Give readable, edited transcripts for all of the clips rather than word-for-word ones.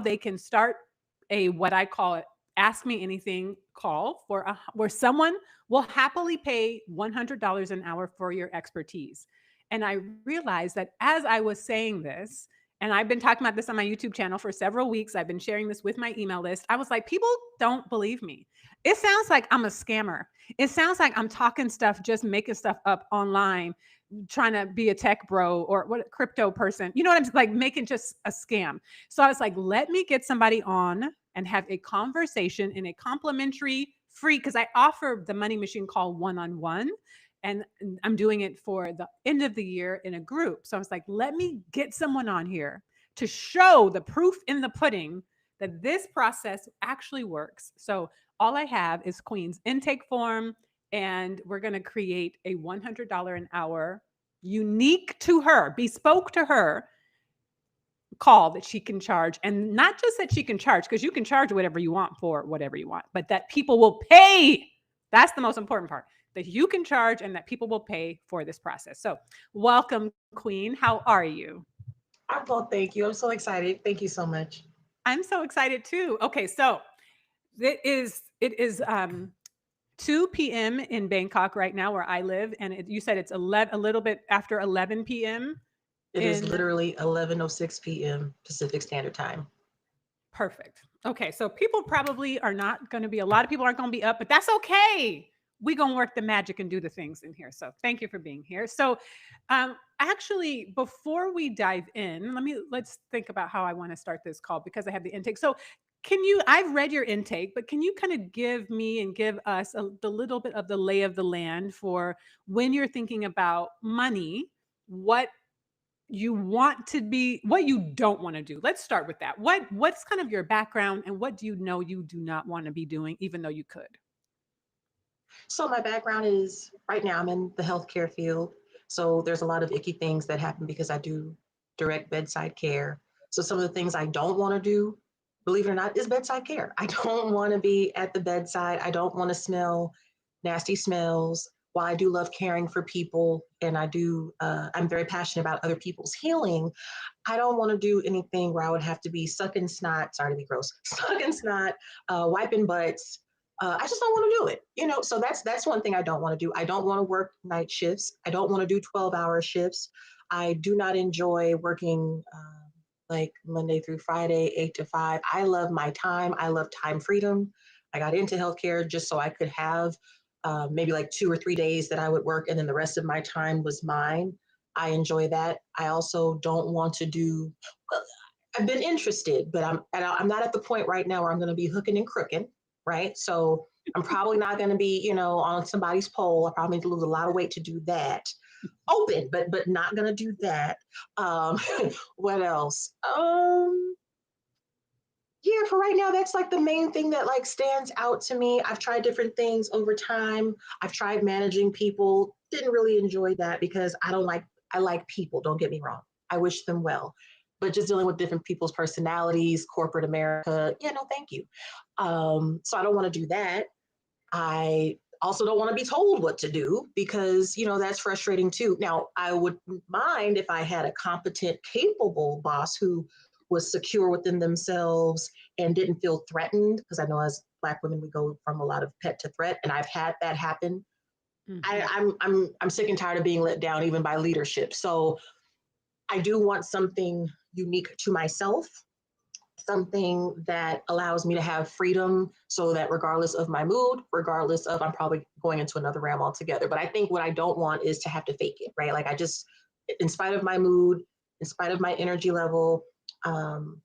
they can start what I call it, ask me anything call where someone will happily pay $100 an hour for your expertise. And I realized that as I was saying this, and I've been talking about this on my YouTube channel for several weeks, I've been sharing this with my email list. I was like, people don't believe me. It sounds like I'm a scammer. It sounds like I'm talking stuff, just making stuff up online, trying to be a tech bro or what crypto person. You know what I'm like, making just a scam. So I was like, let me get somebody on and have a conversation in a complimentary free, because I offer the money machine call one-on-one. And I'm doing it for the end of the year in a group. So I was like, let me get someone on here to show the proof in the pudding that this process actually works. So all I have is Queen's intake form, and we're going to create a $100 an hour, unique to her, bespoke to her call that she can charge. And not just that she can charge, because you can charge whatever you want for whatever you want, but that people will pay. That's the most important part, that you can charge and that people will pay for this process. So welcome, Queen. How are you? Well, thank you. I'm so excited. Thank you so much. I'm so excited too. Okay, so it is 2 p.m. in Bangkok right now where I live, and you said it's 11, a little bit after 11 p.m. It is in. literally 11:06 p.m. Pacific Standard Time. Perfect. Okay, so people probably are not going to be, a lot of people aren't going to be up, but that's okay. We're going to work the magic and do the things in here. So thank you for being here. So actually, before we dive in, let's think about how I want to start this call, because I have the intake. So I've read your intake, but can you kind of give me and give us the little bit of the lay of the land for when you're thinking about money, what you want to be, what you don't want to do. Let's start with that. What's kind of your background, and what do you know you do not want to be doing even though you could? So my background is right now I'm in the healthcare field. So there's a lot of icky things that happen because I do direct bedside care. So some of the things I don't want to do, believe it or not, is bedside care. I don't want to be at the bedside. I don't want to smell nasty smells. While I do love caring for people and I'm very passionate about other people's healing, I don't want to do anything where I would have to be sucking snot. Sorry to be gross, sucking snot, wiping butts. I just don't want to do it. So that's one thing I don't want to do. I don't want to work night shifts. I don't want to do 12-hour shifts. I do not enjoy working like Monday through Friday, 8 to 5. I love my time. I love time freedom. I got into healthcare just so I could have maybe like 2 or 3 days that I would work, and then the rest of my time was mine. I enjoy that. I also don't want to do. Well, I've been interested, but I'm not at the point right now where I'm going to be hooking and crooking, right? So I'm probably not going to be, on somebody's pole. I probably need to lose a lot of weight to do that. Open, but not going to do that. Um, what else? Yeah, for right now, that's like the main thing that like stands out to me. I've tried different things over time. I've tried managing people. Didn't really enjoy that because I like people, don't get me wrong. I wish them well. But just dealing with different people's personalities, corporate America, no, thank you. So I don't want to do that. I also don't want to be told what to do because, that's frustrating too. Now, I would mind if I had a competent, capable boss who was secure within themselves and didn't feel threatened. Because I know as Black women, we go from a lot of pet to threat, and I've had that happen. Mhm. I'm sick and tired of being let down even by leadership. So I do want something unique to myself, something that allows me to have freedom so that regardless of my mood, regardless of, I'm probably going into another realm altogether. But I think what I don't want is to have to fake it, right? Like in spite of my mood, in spite of my energy level, um,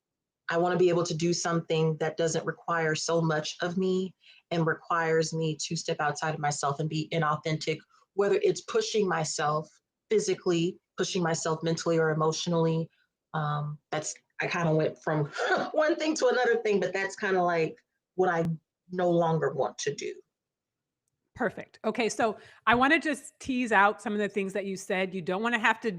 I want to be able to do something that doesn't require so much of me and requires me to step outside of myself and be inauthentic, whether it's pushing myself physically, pushing myself mentally or emotionally. That's I kind of went from one thing to another thing, but that's kind of like what I no longer want to do. Perfect. Okay, so I want to just tease out some of the things that you said. You don't want to have to,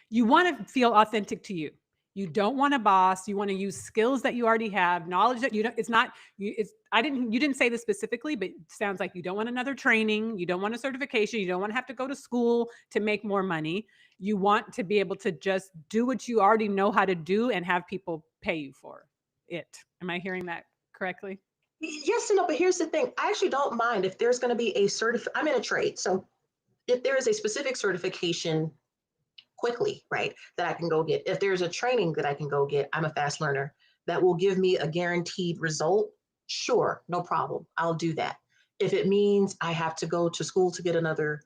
you want to feel authentic to you. You don't want a boss. You want to use skills that you already have, knowledge that you don't, it's not, you didn't say this specifically, but it sounds like you don't want another training. You don't want a certification. You don't want to have to go to school to make more money. You want to be able to just do what you already know how to do and have people pay you for. it. Am I hearing that correctly? Yes and no, but here's the thing. I actually don't mind if there's going to be a I'm in a trade. So if there is a specific certification quickly, right, that I can go get, if there's a training that I can go get, I'm a fast learner, that will give me a guaranteed result, sure, no problem. I'll do that. If it means I have to go to school to get another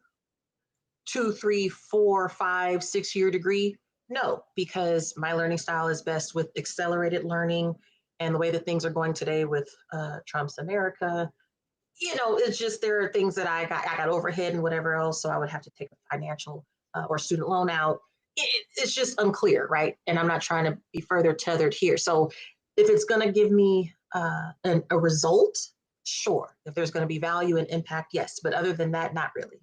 2, 3, 4, 5, 6 year degree, no, because my learning style is best with accelerated learning and the way that things are going today with Trump's America. It's just there are things that I got overhead and whatever else, so I would have to take a financial or student loan out. It's just unclear, right? And I'm not trying to be further tethered here. So if it's going to give me a result, sure. If there's going to be value and impact, yes. But other than that, not really.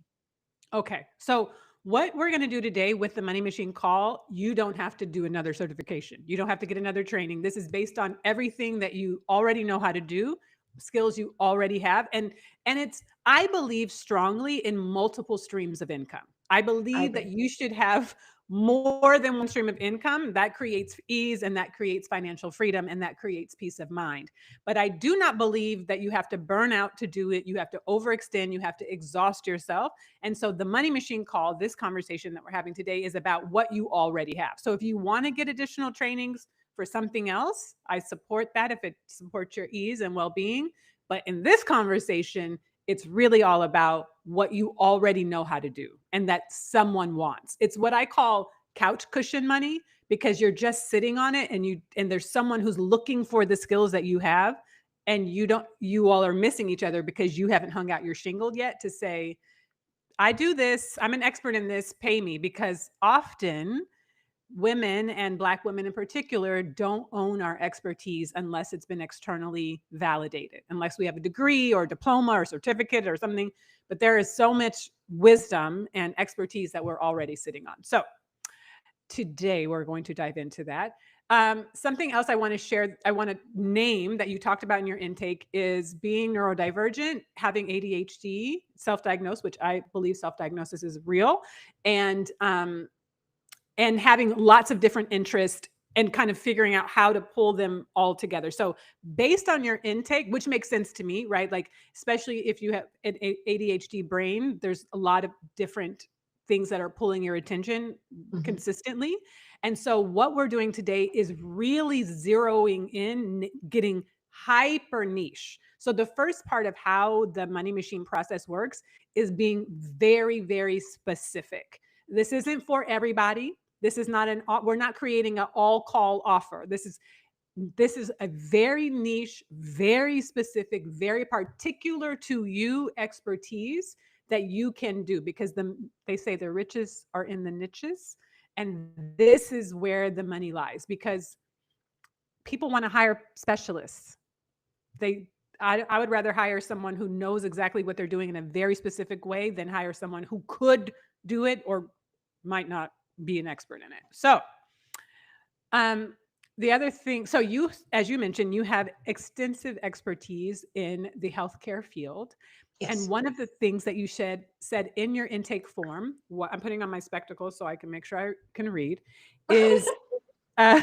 Okay. So what we're going to do today with the money machine call, you don't have to do another certification. You don't have to get another training. This is based on everything that you already know how to do, skills you already have. And it's I believe strongly in multiple streams of income. I I believe that agree. you should have more than one stream of income. That creates ease and that creates financial freedom and that creates peace of mind. But I do not believe that you have to burn out to do it. You have to overextend, you have to exhaust yourself. And so the money machine call, this conversation that we're having today is about what you already have. So if you want to get additional trainings for something else, I support that if it supports your ease and well-being. But in this conversation, it's really all about what you already know how to do and that someone wants. It's what I call couch cushion money because you're just sitting on it and there's someone who's looking for the skills that you have and you all are missing each other because you haven't hung out your shingle yet to say, I do this. I'm an expert in this. Pay me. Because often women and Black women in particular don't own our expertise unless it's been externally validated, unless we have a degree or diploma or certificate or something. But there is so much wisdom and expertise that we're already sitting on. So today we're going to dive into that. Something else I want to share, I want to name that you talked about in your intake is being neurodivergent, having ADHD, self-diagnosed, which I believe self-diagnosis is real, and and having lots of different interests and kind of figuring out how to pull them all together. So based on your intake, which makes sense to me, right? Like, especially if you have an ADHD brain, there's a lot of different things that are pulling your attention Mhm. consistently. And so what we're doing today is really zeroing in, getting hyper niche. So the first part of how the money machine process works is being very, very specific. This isn't for everybody. This is not we're not creating an all call offer. This is a very niche, very specific, very particular to you expertise that you can do because they say the riches are in the niches. And this is where the money lies because people want to hire specialists. They I would rather hire someone who knows exactly what they're doing in a very specific way than hire someone who could do it or might not be an expert in it. So, um, the other thing, so you, as you mentioned, you have extensive expertise in the healthcare field. And Yes. one of the things that you said in your intake form, what I'm putting on my spectacles so I can make sure I can read, is uh,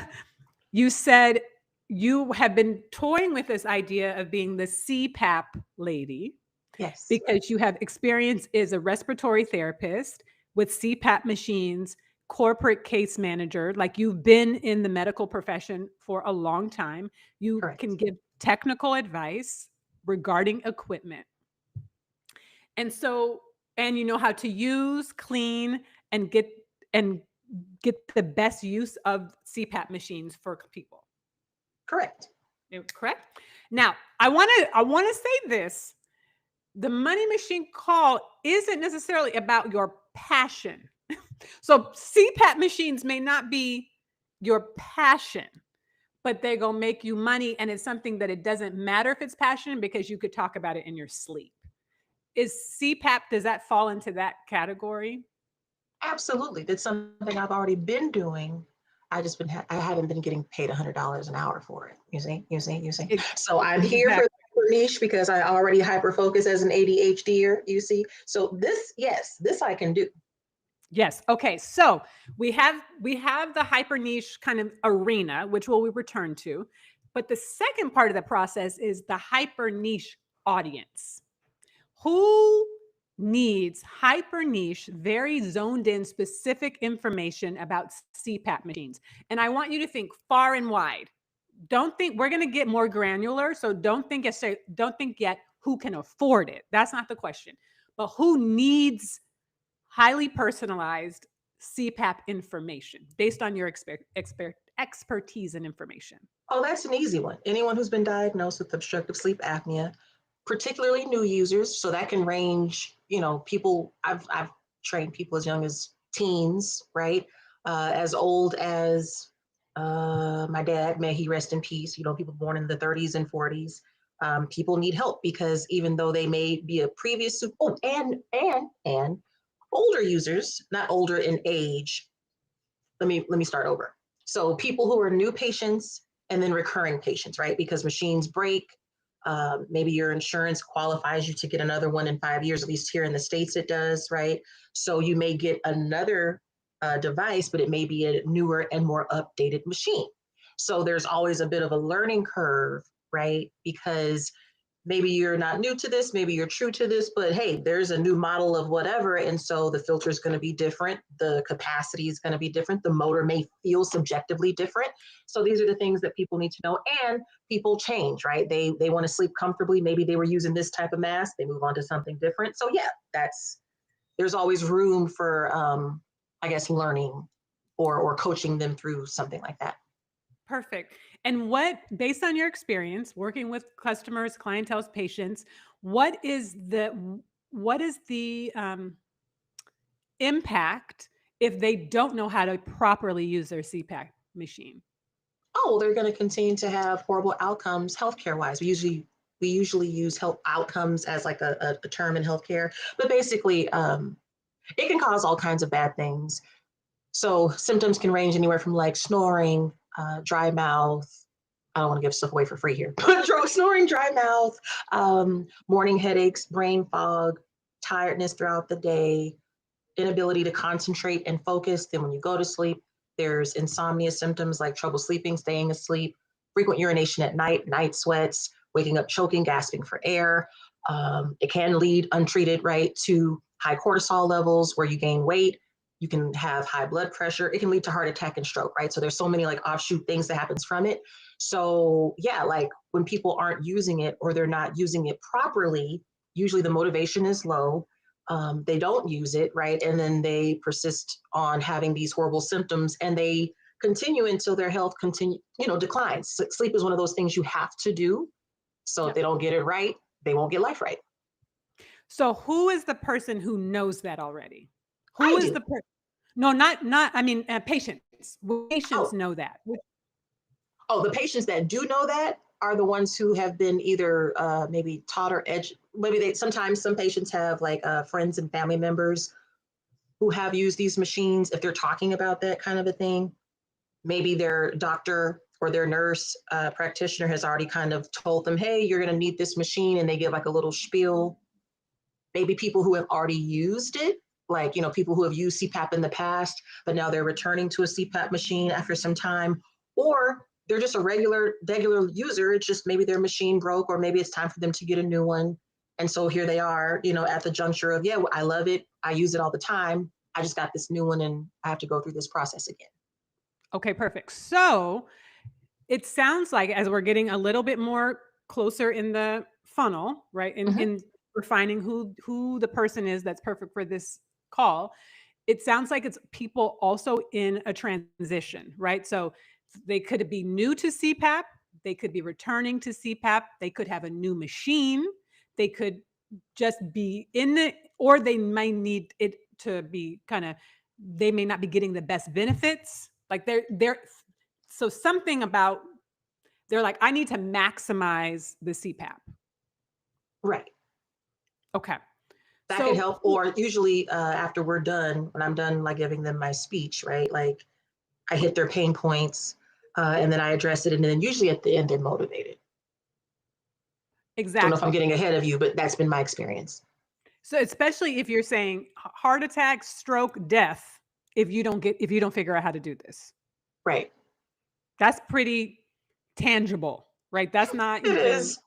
you said you have been toying with this idea of being the CPAP lady Yes. because you have experience as a respiratory therapist with CPAP machines, corporate case manager, like you've been in the medical profession for a long time. You can Correct. give technical advice regarding equipment. And so, and you know how to use, clean, and and get the best use of CPAP machines for people. Correct. Correct? Now, I want to say this. The money machine call isn't necessarily about your passion. So CPAP machines may not be your passion, but they're going to make you money. And it's something that it doesn't matter if it's passion because you could talk about it in your sleep. Is CPAP, does that fall into that category? Absolutely. That's something I've already been doing. I haven't been getting paid $100 an hour for it. You see. Ex- So I'm here for Exactly. the niche because I already hyper focus as an ADHDer. You see. So this, yes, this I can do. Yes. Okay. So we have the hyper niche kind of arena, which will we return to. But the second part of the process is the hyper niche audience. Who needs hyper niche, very zoned in, specific information about CPAP machines? And I want you to think far and wide. Don't think we're going to get more granular. So don't think yet who can afford it. That's not the question. But who needs highly personalized CPAP information based on your expertise and information? Oh, that's an easy one. Anyone who's been diagnosed with obstructive sleep apnea, particularly new users. So that can range, people, I've trained people as young as teens, right? As old as my dad, may he rest in peace, people born in the 30s and 40s. People need help because even though they may be a previous, and older users, not older in age, let me start over. So people who are new patients and then recurring patients, right? Because machines break. Maybe your insurance qualifies you to get another one in 5 years, at least here in the States it does, right? So you may get another device, but it may be a newer and more updated machine. So there's always a bit of a learning curve, right? Because maybe you're not new to this, maybe you're true to this, but hey, there's a new model of whatever. And so the filter is going to be different. The capacity is going to be different. The motor may feel subjectively different. So these are the things that people need to know. And people change, right? They want to sleep comfortably. Maybe they were using this type of mask. They move on to something different. So yeah, there's always room for, I guess, learning or coaching them through something like that. Perfect. And based on your experience working with customers, clientele, patients, what is the impact if they don't know how to properly use their CPAP machine? Oh, they're going to continue to have horrible outcomes healthcare wise. We usually use health outcomes as like a term in healthcare, but basically, it can cause all kinds of bad things. So symptoms can range anywhere from like snoring, dry mouth. I don't want to give stuff away for free here, but snoring, dry mouth, morning headaches, brain fog, tiredness throughout the day, inability to concentrate and focus. Then when you go to sleep, there's insomnia symptoms like trouble sleeping, staying asleep, frequent urination at night, night sweats, waking up choking, gasping for air. It can lead untreated, right, to high cortisol levels where you gain weight. You can have high blood pressure. It can lead to heart attack and stroke, right? So there's so many like offshoot things that happens from it. So yeah, like when people aren't using it or they're not using it properly, usually the motivation is low. They don't use it, right? And then they persist on having these horrible symptoms and they continue until their health declines. Sleep is one of those things you have to do. So if Yep. they don't get it right, they won't get life right. So who is the person who knows that already? Who I is do. the person? No, not I mean, patients. Patients Oh, know that. oh, the patients that do know that are the ones who have been either maybe taught or maybe they sometimes some patients have like friends and family members who have used these machines if they're talking about that kind of a thing. Maybe their doctor or their nurse practitioner has already kind of told them, hey, you're going to need this machine. And they give like a little spiel. Maybe people who have already used it, like, people who have used CPAP in the past, but now they're returning to a CPAP machine after some time, or they're just a regular user. It's just maybe their machine broke, or maybe it's time for them to get a new one. And so here they are, at the juncture of, yeah, I love it. I use it all the time. I just got this new one and I have to go through this process again. Okay, perfect. So it sounds like as we're getting a little bit more closer in the funnel, right? Mhm. In refining who the person is that's perfect for this call, it sounds like it's people also in a transition, right? So they could be new to CPAP, they could be returning to CPAP, they could have a new machine, they could just be in the or they might need it to be kind of they may not be getting the best benefits. Like they're so something about they're like, I need to maximize the CPAP. Right. Okay. That can So help. Or usually after we're done, when I'm done like giving them my speech, right? Like I hit their pain points and then I address it. And then usually at the end, they're motivated. Don't know if I'm exactly. getting ahead of you, but that's been my experience. So especially if you're saying heart attack, stroke, death, if you don't figure out how to do this. Right. That's pretty tangible, right? That's not It even is.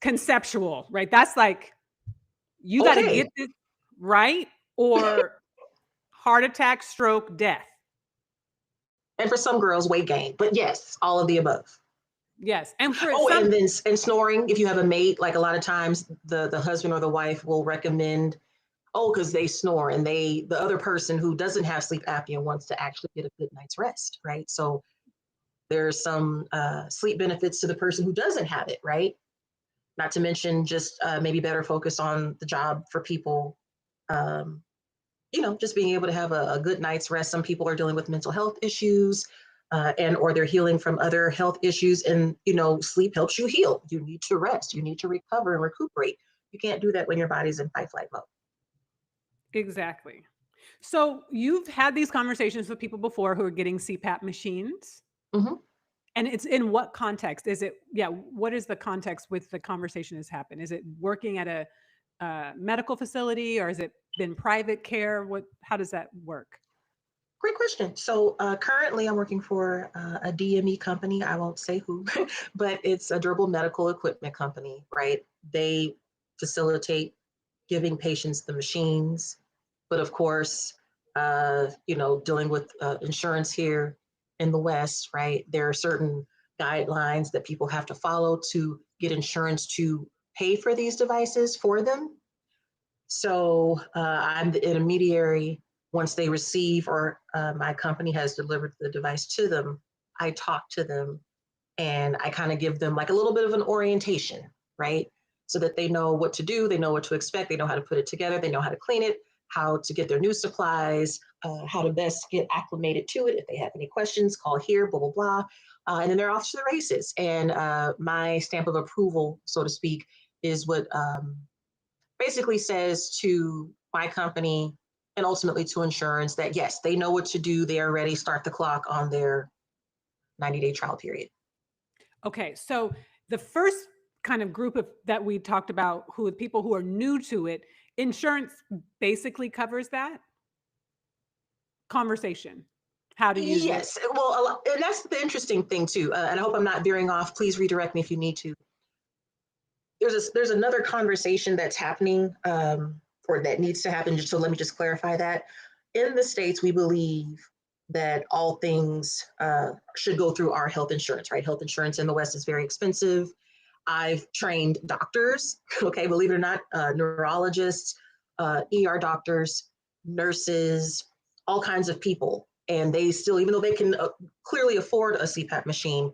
conceptual, right? That's like, you got to get Okay. this right, or heart attack, stroke, death. And for some girls, weight gain. But yes, all of the above. Yes. And for Oh, some, and then and snoring. If you have a mate, like a lot of times, the husband or the wife will recommend, oh, because they snore, and the other person who doesn't have sleep apnea wants to actually get a good night's rest, right? So there's some sleep benefits to the person who doesn't have it, right? Not to mention just maybe better focus on the job for people. Um, just being able to have a good night's rest. Some people are dealing with mental health issues, and or they're healing from other health issues, and sleep helps you heal. You need to rest. You need to recover and recuperate. You can't do that when your body's in fight flight mode. exactly. So you've had these conversations with people before who are getting CPAP machines. Mhm. And it's in what context? Is it, yeah, what is the context with the conversation has happened? Is it working at a medical facility, or has it been private care? How does that work? Great question. So currently, I'm working for a DME company. I won't say who, but it's a durable medical equipment company, right? They facilitate giving patients the machines, but of course, dealing with insurance here in the West, right? There are certain guidelines that people have to follow to get insurance to pay for these devices for them. So I'm the intermediary. Once they receive, or my company has delivered the device to them, I talk to them and I kind of give them like a little bit of an orientation, right? So that they know what to do, they know what to expect, they know how to put it together, they know how to clean it, how to get their new supplies, how to best get acclimated to it. If they have any questions, call here, blah, blah, blah. And then they're off to the races. And my stamp of approval, so to speak, is what basically says to my company and ultimately to insurance that yes, they know what to do. They are ready. Start the clock on their 90-day trial period. Okay, so the first kind of group of that we talked about, who people who are new to it, insurance basically covers that conversation, how to use it. Yes, well, and that's the interesting thing too. And I hope I'm not veering off. Please redirect me if you need to. There's another conversation that's happening, or that needs to happen. So let me just clarify that. In the states, we believe that all things should go through our health insurance. Right, health insurance in the West is very expensive. I've trained doctors. Okay, believe it or not, neurologists, ER doctors, nurses, all kinds of people, and they still, even though they can clearly afford a CPAP machine,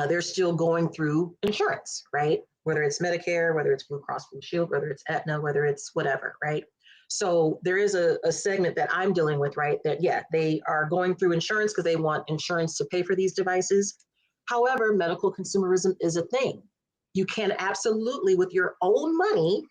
they're still going through insurance, right? Whether it's Medicare, whether it's Blue Cross Blue Shield, whether it's Aetna, whether it's whatever, right? So there is a segment that I'm dealing with, right? That, yeah, they are going through insurance because they want insurance to pay for these devices. However, medical consumerism is a thing. You can absolutely, with your own money,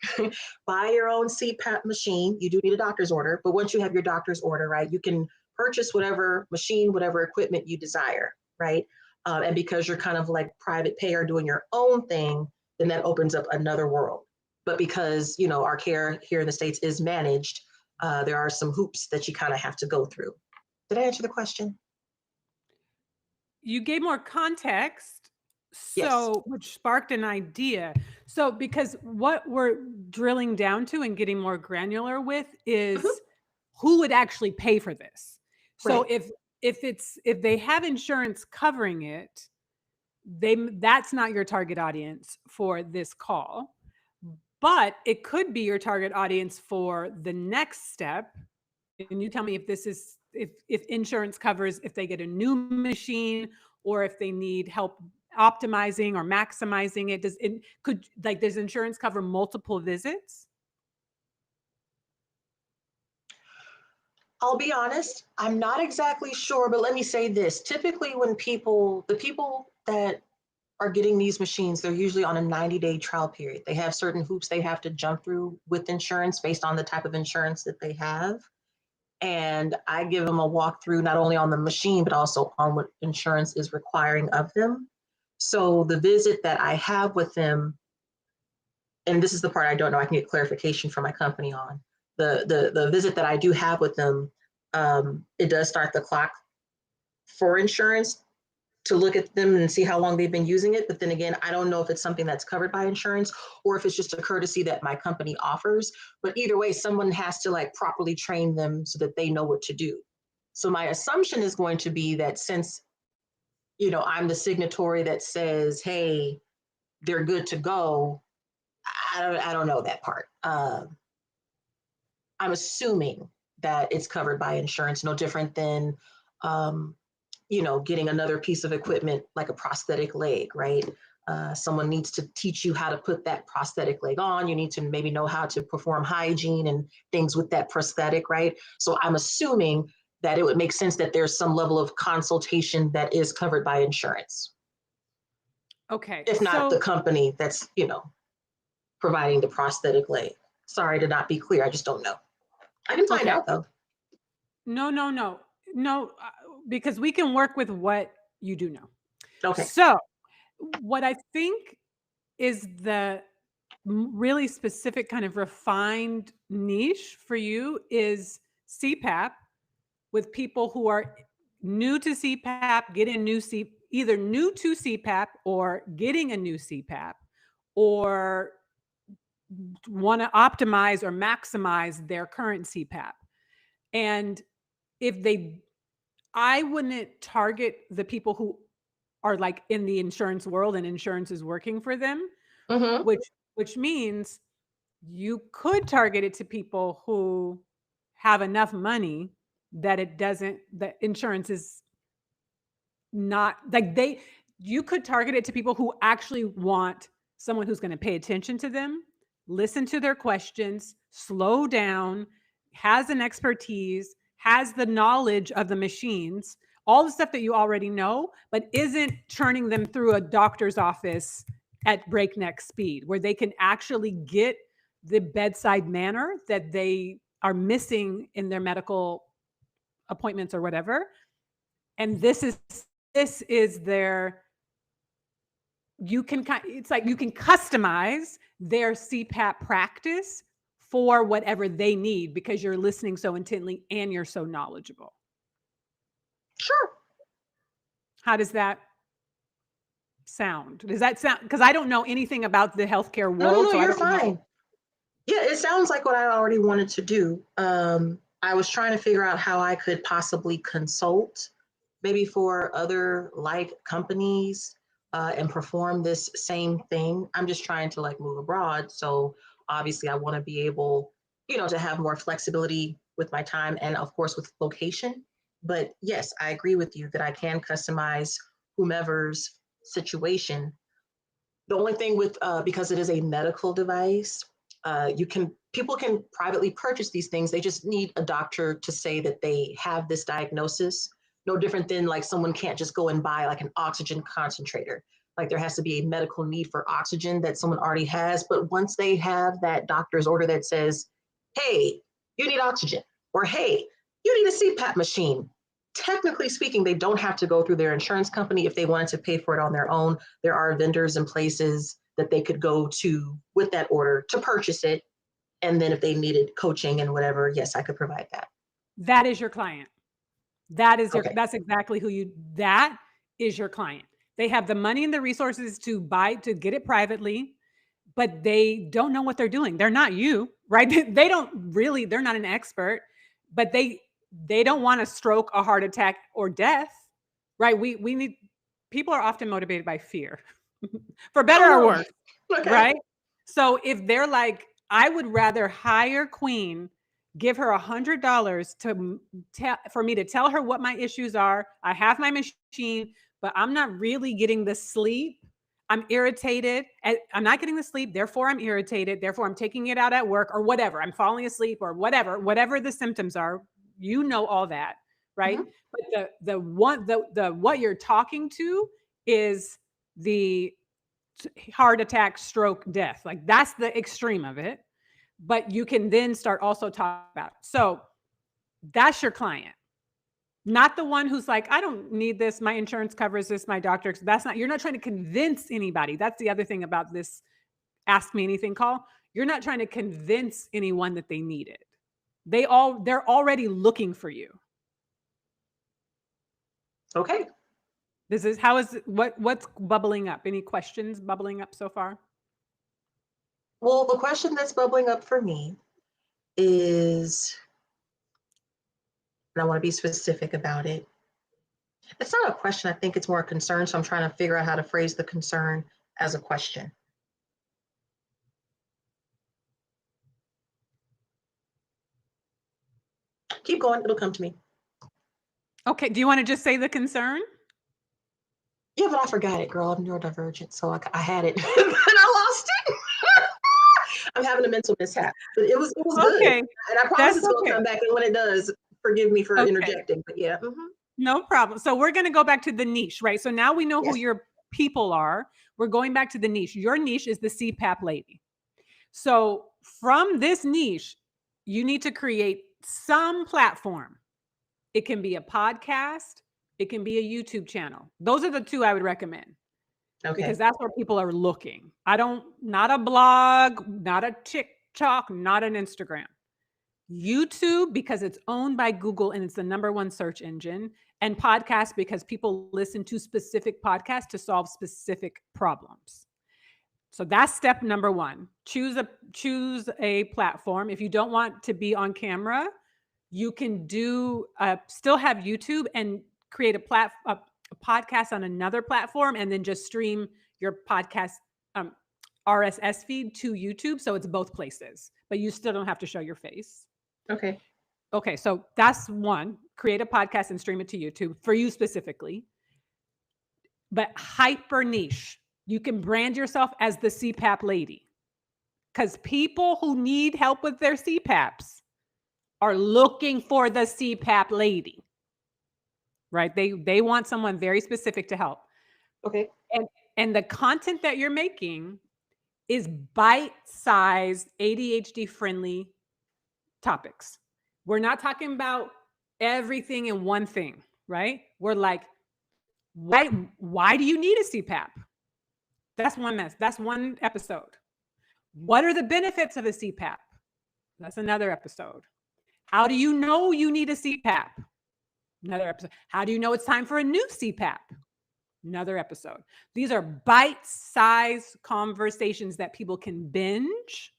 buy your own CPAP machine. You do need a doctor's order, but once you have your doctor's order, right, you can purchase whatever machine, whatever equipment you desire, right? And because you're kind of like private payer doing your own thing, then that opens up another world. But because our care here in the States is managed, there are some hoops that you kind of have to go through. Did I answer the question? You gave more context, Yes. so which sparked an idea. So because what we're drilling down to and getting more granular with Mhm. is who would actually pay for this. So Right. if they have insurance covering it, that's not your target audience for this call. But it could be your target audience for the next step. And you tell me if this is, if insurance covers if they get a new machine, or if they need help optimizing or maximizing it. Does insurance cover multiple visits? I'll be honest, I'm not exactly sure, but let me say this. Typically, when the people that are getting these machines, they're usually on a 90-day trial period. They have certain hoops they have to jump through with insurance based on the type of insurance that they have. And I give them a walkthrough not only on the machine, but also on what insurance is requiring of them. So the visit that I have with them, and this is the part I don't know, I can get clarification from my company on. The visit that I do have with them, it does start the clock for insurance. to look at them and see how long they've been using it. But then again, I don't know if it's something that's covered by insurance or if it's just a courtesy that my company offers. But either way, someone has to like properly train them so that they know what to do. So my assumption is going to be that since, I'm the signatory that says, hey, they're good to go. I don't know that part. I'm assuming that it's covered by insurance, no different than, um, getting another piece of equipment like a prosthetic leg, right? Someone needs to teach you how to put that prosthetic leg on. You need to maybe know how to perform hygiene and things with that prosthetic, right? So I'm assuming that it would make sense that there's some level of consultation that is covered by insurance, Okay. if not the So, company that's, providing the prosthetic leg. Sorry to not be clear. I just don't know. I can find okay. out though. No, no, no. No, because we can work with what you do know. Okay. So, what I think is the really specific kind of refined niche for you is CPAP with people who are new to CPAP, getting new C either new to CPAP or getting a new CPAP or want to optimize or maximize their current CPAP. And if they I wouldn't target the people who are like in the insurance world and insurance is working for them, Mm-hmm. which which means you could target it to people who have enough money that it doesn't that insurance is not like they you could target it to people who actually want someone who's gonna pay attention to them, listen to their questions, slow down, has an expertise, has the knowledge of the machines, all the stuff that you already know, but isn't churning them through a doctor's office at breakneck speed, where they can actually get the bedside manner that they are missing in their medical appointments or whatever. And this is their you can it's like you can customize their CPAP practice for whatever they need because you're listening so intently and you're so knowledgeable. Sure. How does that sound? Does that sound because I don't know anything about the healthcare No, no, world, no, so I you're don't know. fine. Yeah, it sounds like what I already wanted to do. I was trying to figure out how I could possibly consult, maybe for other like companies, and perform this same thing. I'm just trying to like move abroad, so obviously I want to be able, to have more flexibility with my time and of course with location. But yes, I agree with you that I can customize whomever's situation. The only thing with, because it is a medical device, people can privately purchase these things. They just need a doctor to say that they have this diagnosis. No different than like someone can't just go and buy like an oxygen concentrator. Like there has to be a medical need for oxygen that someone already has. But once they have that doctor's order that says, hey, you need oxygen, or hey, you need a CPAP machine. Technically speaking, they don't have to go through their insurance company if they wanted to pay for it on their own. There are vendors and places that they could go to with that order to purchase it. And then if they needed coaching and whatever, yes, I could provide that. That is your client. That is your Okay. that's exactly who you that is your client. They have the money and the resources to buy to get it privately, but they don't know what they're doing. They're not you, right? They don't really, they're not an expert, but they don't want a stroke, a heart attack, or death, right? We need people are often motivated by fear, for better Oh or no. worse, Okay. right? So if they're like, I would rather hire Queen, give her $100 to for me to tell her what my issues are. I have my machine, but I'm not really getting the sleep. I'm irritated. I'm not getting the sleep. Therefore, I'm irritated. Therefore, I'm taking it out at work or whatever. I'm falling asleep or whatever the symptoms are. You know all that, right? Mhm. But the what you're talking to is the heart attack, stroke, death. Like that's the extreme of it. But you can then start also talking about. So that's your client. Not the one who's like, I don't need this. My insurance covers this. My doctor. That's not, you're not trying to convince anybody. That's the other thing about this Ask Me Anything call. You're not trying to convince anyone that they need it. They're already looking for you. Okay. This is how is what's bubbling up? Any questions bubbling up so far? Well, the question that's bubbling up for me is, and I want to be specific about it. It's not a question. I think it's more a concern. So I'm trying to figure out how to phrase the concern as a question. Keep going. It'll come to me. Okay, do you wanna just say the concern? Yeah, but I forgot it, girl. I'm neurodivergent, so I had it, and I lost it. I'm having a mental mishap, but it was good, Okay, and I promise that's it's gonna okay. come back. And when it does, forgive me for Okay, interjecting. But yeah, mhm. no problem. So we're gonna go back to the niche, right? So now we know who Yes. your people are. We're going back to the niche. Your niche is the CPAP lady. So from this niche, you need to create some platform. It can be a podcast, it can be a YouTube channel. Those are the 2 I would recommend because Okay. that's where people are looking. I don't not a blog, not a TikTok, not an Instagram. YouTube because it's owned by Google and it's the number 1 search engine, and podcast because people listen to specific podcasts to solve specific problems. So that's step number 1. Choose a platform. If you don't want to be on camera, you can still have YouTube and create a podcast on another platform and then just stream your podcast um, RSS feed to YouTube, so it's both places, but you still don't have to show your face. Okay. Okay, so that's 1. Create a podcast and stream it to YouTube for you specifically, but hyper niche. You can brand yourself as the CPAP lady because people who need help with their CPAPs are looking for the CPAP lady, right? They want someone very specific to help. Okay. And the content that you're making is bite-sized, ADHD friendly topics. We're not talking about everything in one thing, right? We're like, why do you need a CPAP? That's one episode. What are the benefits of a CPAP? That's another episode. How do you know you need a CPAP? Another episode. How do you know it's time for a new CPAP? Another episode. These are bite-sized conversations that people can binge,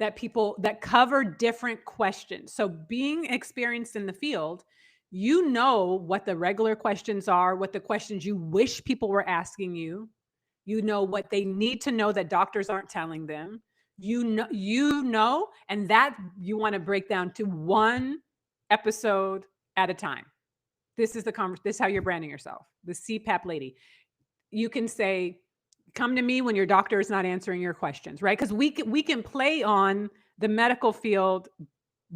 that cover different questions. So being experienced in the field, you know what the regular questions are, what the questions you wish people were asking you. You know what they need to know that doctors aren't telling them. And that you want to break down to one episode at a time. This is how you're branding yourself. The CPAP lady. You can say, come to me when your doctor is not answering your questions, right? Because we can play on the medical field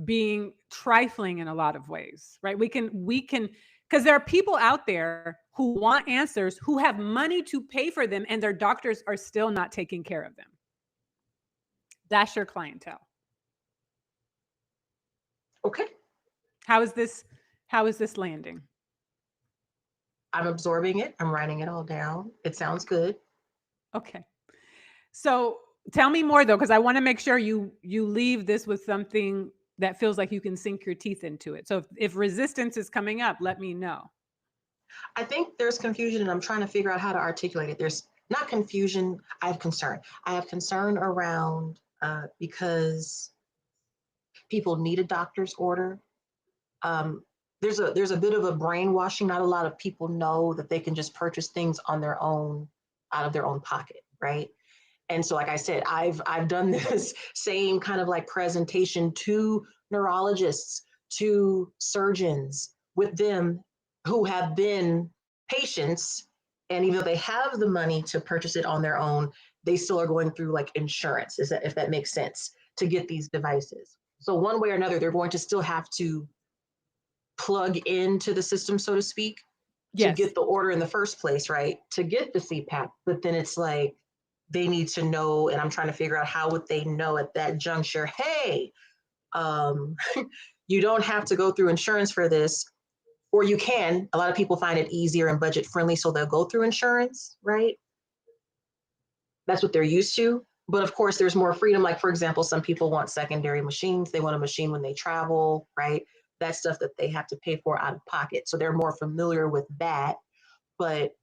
being trifling in a lot of ways, right? We can because there are people out there who want answers, who have money to pay for them, and their doctors are still not taking care of them. That's your clientele. Okay. How is this? How is this landing? I'm absorbing it. I'm writing it all down. It sounds good. Okay. So tell me more though, because I want to make sure you leave this with something that feels like you can sink your teeth into it. So if resistance is coming up, let me know. I think there's confusion, and I'm trying to figure out how to articulate it. There's not confusion. I have concern. I have concern around because people need a doctor's order. Um, there's a bit of a brainwashing. Not a lot of people know that they can just purchase things on their own, out of their own pocket, right? And so, like I said, I've done this same kind of like presentation to neurologists, to surgeons, with them who have been patients, and even though they have the money to purchase it on their own, they still are going through like insurance, is that, if that makes sense, to get these devices. So one way or another, they're going to still have to plug into the system, so to speak, to Yes. get the order in the first place, right? To get the CPAP. But then it's like they need to know, and I'm trying to figure out how would they know at that juncture, hey, um, you don't have to go through insurance for this, or you can. A lot of people find it easier and budget friendly, so they'll go through insurance, right? That's what they're used to. But of course, there's more freedom. Like, for example, some people want secondary machines. They want a machine when they travel, right? That's stuff that they have to pay for out of pocket. So they're more familiar with that. but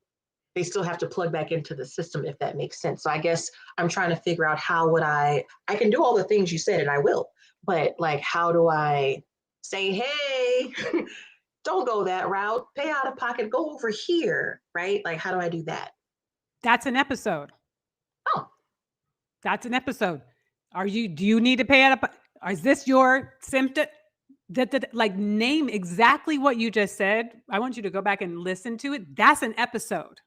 they still have to plug back into the system, if that makes sense. So I guess I'm trying to figure out how would I can do all the things you said and I will, but like how do I say, hey, don't go that route, pay out of pocket, go over here, right? Like how do I do that? That's an episode. Oh, That's an episode. Do you need to pay out of, is this your symptom? Like name exactly what you just said. I want you to go back and listen to it. That's an episode.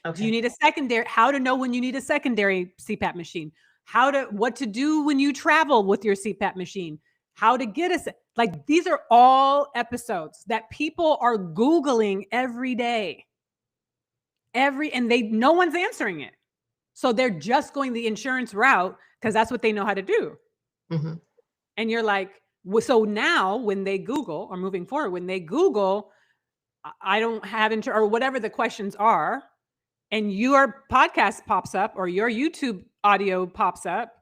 Do you okay. need a secondary? How to know when you need a secondary CPAP machine? What to do when you travel with your CPAP machine? How to get like these are all episodes that people are Googling every day. And no one's answering it. So they're just going the insurance route because that's what they know how to do. Hmm. And you're like, so now when they Google or moving forward, when they Google, I don't have insurance or whatever the questions are, and your podcast pops up or your YouTube audio pops up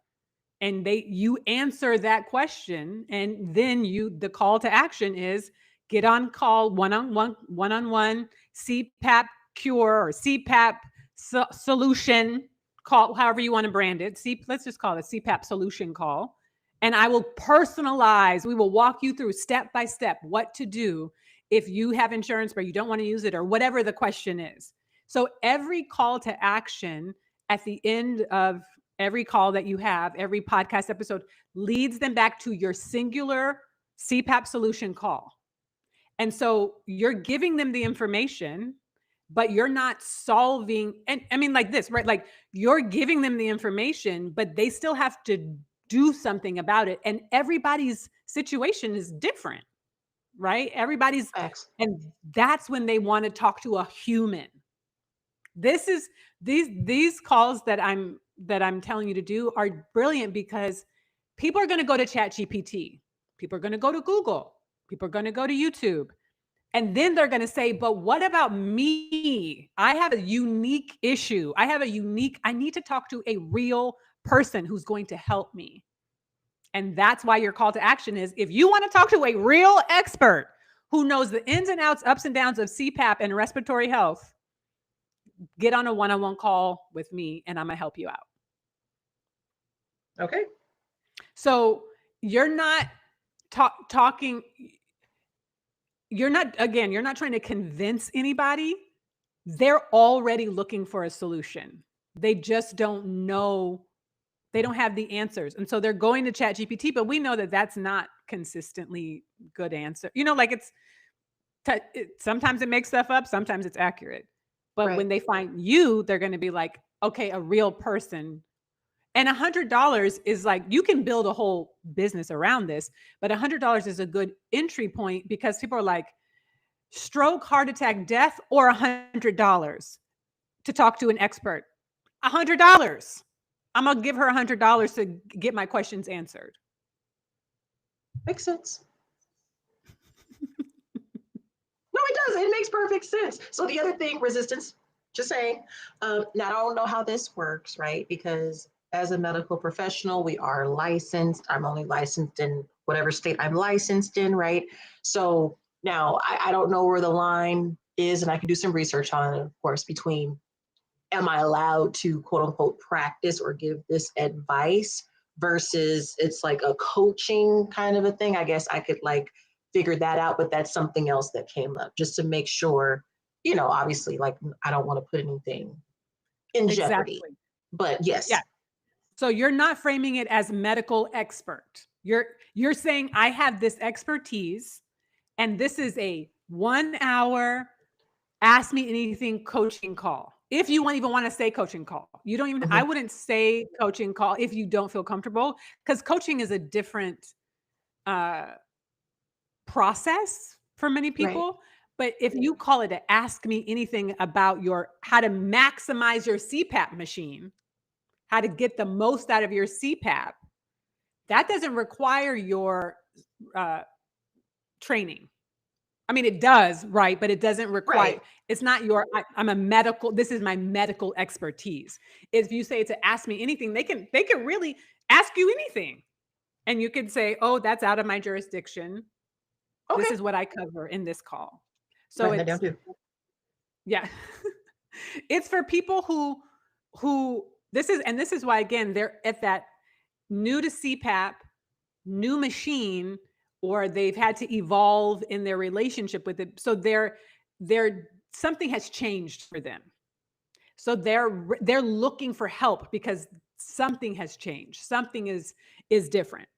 and you answer that question, and then the call to action is get on call one-on-one CPAP cure or CPAP solution call, however you want to brand it. Let's just call it a CPAP solution call. And I will personalize, we will walk you through step by step what to do if you have insurance but you don't want to use it or whatever the question is. So every call to action at the end of every call that you have, every podcast episode leads them back to your singular CPAP solution call. And so you're giving them the information, but you're not solving. And I mean, like this, right? Like you're giving them the information, but they still have to do something about it. And everybody's situation is different, right? Facts. And that's when they want to talk to a human. This is these calls that I'm telling you to do are brilliant because people are going to go to Chat GPT. People are going to go to Google. People are going to go to YouTube. And then they're going to say, but what about me? I have a unique issue. I need to talk to a real person who's going to help me. And that's why your call to action is if you want to talk to a real expert who knows the ins and outs, ups and downs of CPAP and respiratory health, get on a one-on-one call with me and I'm going to help you out. Okay. So you're not talking, you're not trying to convince anybody. They're already looking for a solution. They just don't know. They don't have the answers. And so they're going to Chat GPT, but we know that that's not consistently good answer. Like sometimes it makes stuff up. Sometimes it's accurate. But when Right. they find you, they're going to be like, okay, a real person. And $100 is like, you can build a whole business around this, but $100 is a good entry point because people are like, stroke, heart attack, death, or $100 to talk to an expert. $100. I'm going to give her $100 to get my questions answered. Makes sense. No, it does. It makes perfect sense. So the other thing, resistance, just saying, now I don't know how this works, right? Because as a medical professional, we are licensed. I'm only licensed in whatever state I'm licensed in, right? So now I don't know where the line is, and I can do some research on it, of course, between am I allowed to quote unquote practice or give this advice versus it's like a coaching kind of a thing. I guess I could like figure that out, but that's something else that came up just to make sure, obviously, like I don't want to put anything in jeopardy. Exactly. But Yeah. yes, So you're not framing it as medical expert. You're saying I have this expertise and this is a 1 hour ask me anything coaching call. If you even want to say coaching call. You don't even I mhm, wouldn't say coaching call if you don't feel comfortable cuz coaching is a different uh process for many right, people. But if you call it to ask me anything about how to maximize your CPAP machine, how to get the most out of your CPAP, that doesn't require your uh, training. I mean, it does, right? But it doesn't require, right. it's not I'm a medical, this is my medical expertise. If you say to ask me anything, they can really ask you anything. And you could say, oh, that's out of my jurisdiction. This Okay, is what I cover in this call. So writing that down too. Yeah. It's for people who this is why again they're at that new to CPAP, new machine, or they've had to evolve in their relationship with it. So they're something has changed for them. So they're looking for help because something has changed. Something is different.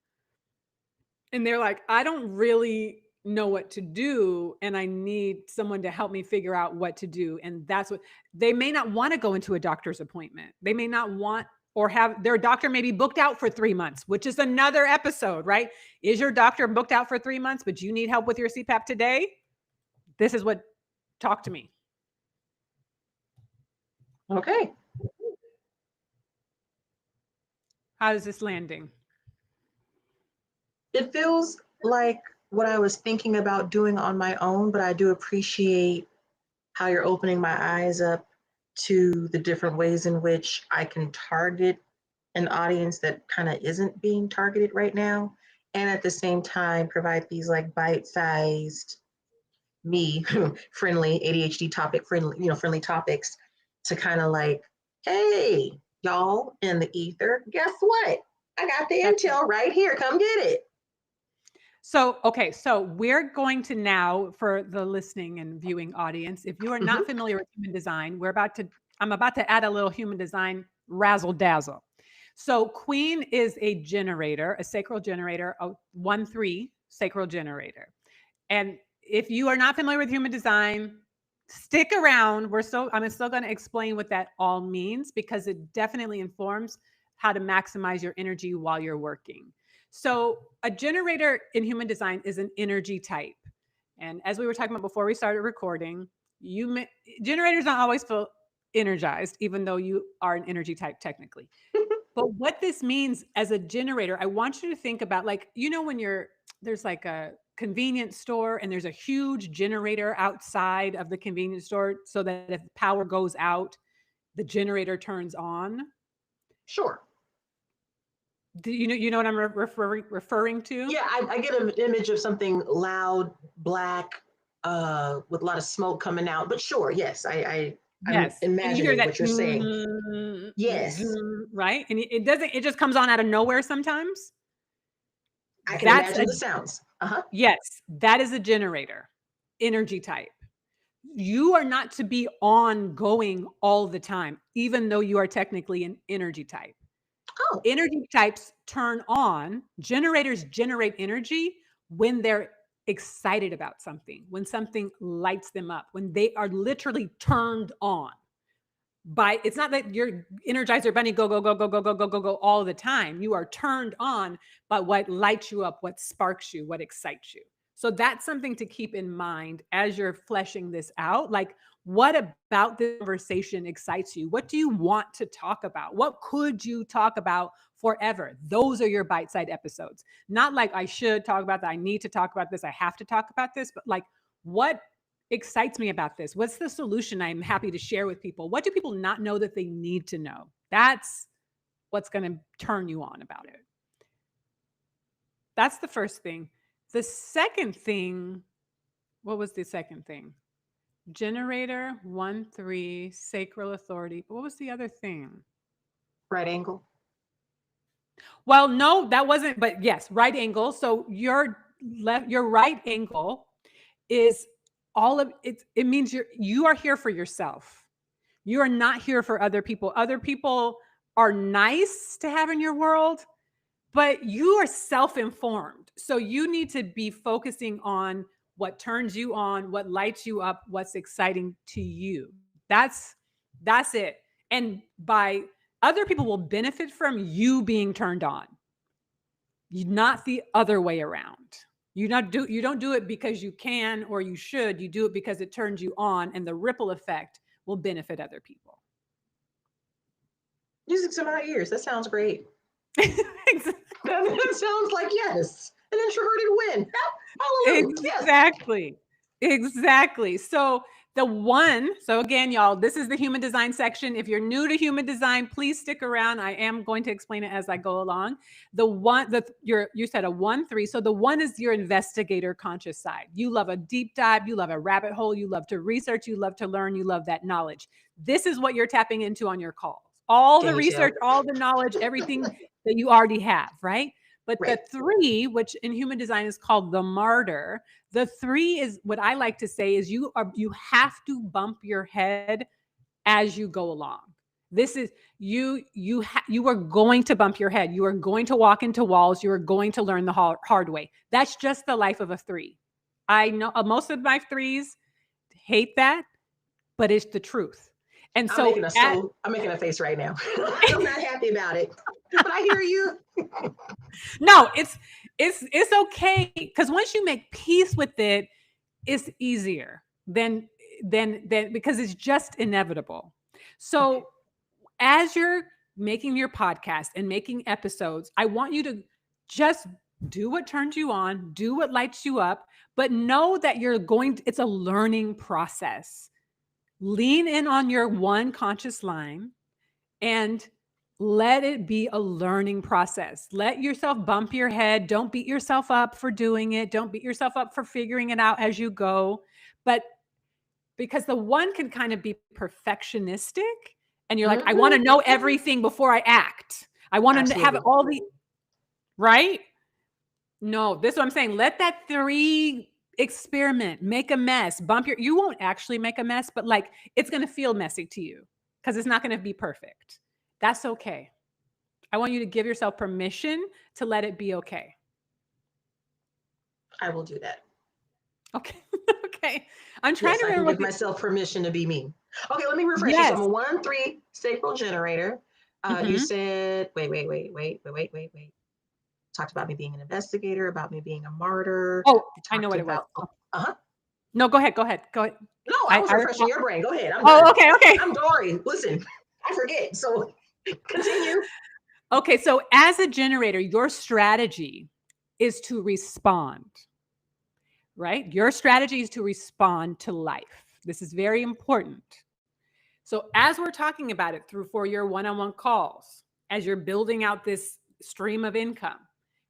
And they're like, "I don't really know what to do, and I need someone to help me figure out what to do." And that's what they may not wanna go into a doctor's appointment. They may not want or have their doctor may be booked out for 3 months, which is another episode, right? Is your doctor booked out for 3 months, but you need help with your CPAP today? This is what talk to me. Okay. How is this landing? It feels like what I was thinking about doing on my own, but I do appreciate how you're opening my eyes up to the different ways in which I can target an audience that kind of isn't being targeted right now. And at the same time, provide these like bite-sized, me friendly, ADHD topic friendly, friendly topics to kind of like, hey, y'all in the ether, guess what? I got the That's it. intel right here. Come get it. So, okay, so we're going to now for the listening and viewing audience, if you are not Mhm. familiar with human design, I'm about to add a little human design razzle dazzle. So, Queen is a generator, a sacral generator, a 1-3 sacral generator. And if you are not familiar with human design, stick around. I'm still going to explain what that all means because it definitely informs how to maximize your energy while you're working. So, a generator in human design is an energy type. And as we were talking about before we started recording, generators don't always feel energized, even though you are an energy type technically. But what this means as a generator, I want you to think about like, when there's like a convenience store and there's a huge generator outside of the convenience store so that if power goes out, the generator turns on. Sure. Do you know what I'm referring to? Yeah, I get an image of something loud, black, with a lot of smoke coming out. But sure, yes, I'm Yes. And you hear imagining that what you're saying. Yes, right? And it just comes on out of nowhere sometimes. I can That's a imagine the sounds. Uh-huh. Yes, that is a generator, energy type. You are not to be ongoing all the time, even though you are technically an energy type. Oh, Energy types turn on, generators generate energy when they're excited about something, when something lights them up, when they are literally turned on. It's not that you're energizer bunny go go go go go go go go go all the time. You are turned on by what lights you up, what sparks you, what excites you. So that's something to keep in mind as you're fleshing this out. Like, what about this conversation excites you? What do you want to talk about? What could you talk about forever? Those are your bite side episodes. Not like I should talk about that. I need to talk about this. I have to talk about this. But like, what excites me about this? What's the solution I'm happy to share with people? What do people not know that they need to know? That's what's going to turn you on about it. That's the first thing. The second thing, what was the second thing? Generator, 1-3, sacral authority. What was the other thing? right angle. Well, no, that wasn't, but yes, right angle. So your right angle is all of it. It means you are here for yourself. You are not here for other people. Other people are nice to have in your world, but you are self-informed. So you need to be focusing on what turns you on, what lights you up, what's exciting to you. That's it. And by other people will benefit from you being turned on. Not the other way around. You don't do it because you can or you should. You do it because it turns you on and the ripple effect will benefit other people. Music to my ears. That sounds great. Exactly. That sounds like yes, an introverted win. Hallelujah. Yes. Exactly. Exactly. So The one, so again, y'all, this is the human design section. If you're new to human design, please stick around. I am going to explain it as I go along. The one, you said a 1-3. So the one is your investigator conscious side. You love a deep dive. You love a rabbit hole. You love to research. You love to learn. You love that knowledge. This is what you're tapping into on your calls. All Can the you tell? research, all the knowledge, everything that you already have, right? But the Right. 3, which in human design is called the martyr, the 3 is what I like to say is you have to bump your head as you go along. This is you are going to bump your head. You are going to walk into walls. You are going to learn the hard way. That's just the life of a 3. I know most of my 3s hate that, but it's the truth. And so I'm making a face right now. I'm not happy about it, but I hear you. no, it's okay because once you make peace with it, it's easier than because it's just inevitable. Okay. So as you're making your podcast and making episodes, I want you to just do what turns you on, do what lights you up, but know that it's a learning process. Lean in on your one conscious line and let it be a learning process. Let yourself bump your head. Don't beat yourself up for doing it. Don't beat yourself up for figuring it out as you go. But because the one can kind of be perfectionistic and you're like, I want to Mm-hmm. know everything before I act. I want to have Absolutely. all the right. No, this is what I'm saying. Let that 3 experiment, make a mess, you won't actually make a mess, but like it's going to feel messy to you because it's not going to be perfect. That's okay. I want you to give yourself permission to let it be okay. I will do that. Okay. Okay. I'm trying Yes, to I can remember give myself permission to be me. Okay, let me refresh you. So I'm yes. a 1-3 sacral generator. You Mhm. said, wait. Talked about me being an investigator, about me being a martyr. Oh, You I know talked what it was. about, uh-huh. No, go ahead. Go ahead. Go ahead. No, I I was I refreshing recall. your brain. Go ahead. I'm Oh, done. okay. Okay. I'm Dory. Listen, I forget. So continue. Okay. So as a generator, your strategy is to respond, right? Your strategy is to respond to life. This is very important. So as we're talking about it for your one-on-one calls, as you're building out this stream of income,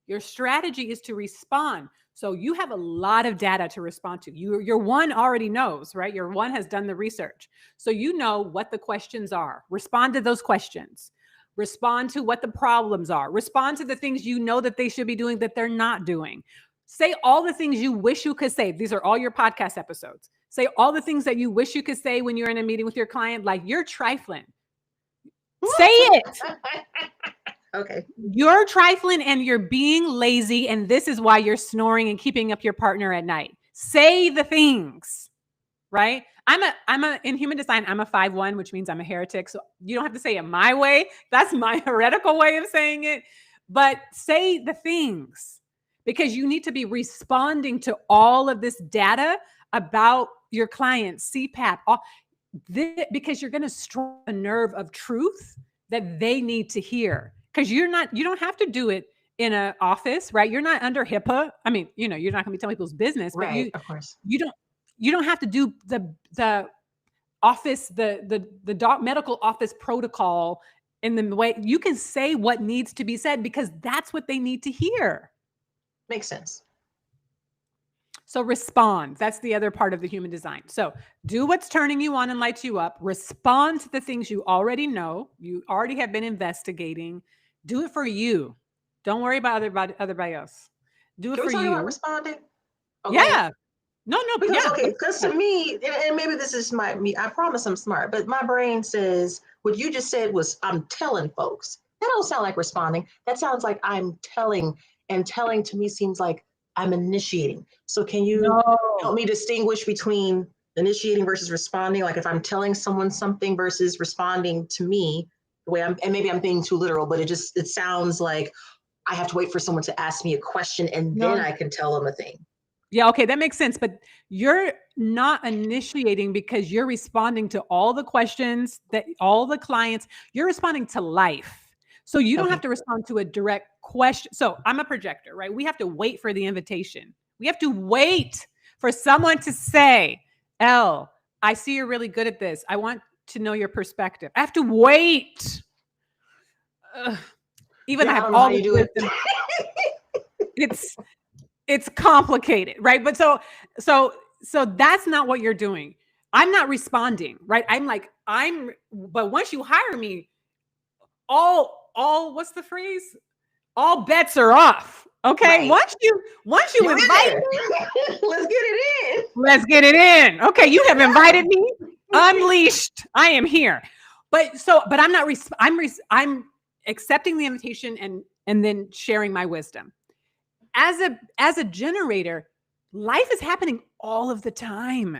your strategy is to respond. So you have a lot of data to respond to. Your one already knows, right? Your one has done the research. So you know what the questions are. Respond to those questions. Respond to what the problems are. Respond to the things you know that they should be doing that they're not doing. Say all the things you wish you could say. These are all your podcast episodes. Say all the things that you wish you could say when you're in a meeting with your client, like you're trifling. Say it. Okay. You're trifling and you're being lazy, and this is why you're snoring and keeping up your partner at night. Say the things, right? In human design, I'm a 5-1, which means I'm a heretic. So you don't have to say it my way. That's my heretical way of saying it. But say the things because you need to be responding to all of this data about your clients, CPAP, because you're going to strike a nerve of truth that they need to hear. Because you don't have to do it in an office, right? You're not under HIPAA. I mean, you're not going to be telling people's business, but Right, of course. you don't you don't have to do the office the medical office protocol in the way you can say what needs to be said because that's what they need to hear. Makes sense. So respond. That's the other part of the human design. So do what's turning you on and lights you up. Respond to the things you already know. You already have been investigating. Do it for you. Don't worry about everybody else. Do it Can we for talk about you. responding? Oh, go ahead. Yeah. No, no, Because yeah. okay, because to me, and maybe this is me, I promise I'm smart, but my brain says what you just said was I'm telling folks. That don't sound like responding. That sounds like I'm telling, and telling to me seems like I'm initiating. So can you help No. me distinguish between initiating versus responding? Like if I'm telling someone something versus responding to me, the way I'm, and maybe I'm being too literal, but it sounds like I have to wait for someone to ask me a question and then No. I can tell them a thing. Yeah, okay, that makes sense. But you're not initiating because you're responding to all the questions that all the clients, you're responding to life. So you don't have Okay. to respond to a direct question. So I'm a projector, right? We have to wait for the invitation. We have to wait for someone to say, Elle, I see you're really good at this. I want to know your perspective. I have to wait. Ugh. Even I Girl, I have don't know how all you this do it. wisdom. It's it's complicated, right? But so that's not what you're doing. I'm not responding, right? But once you hire me, all what's the phrase? All bets are off. Okay. Right. Once you You in invite there. me, Let's get it let's get it in. Okay, you have invited me. Unleashed. I am here. But I'm not I'm accepting the invitation and then sharing my wisdom. As a generator, life is happening all of the time.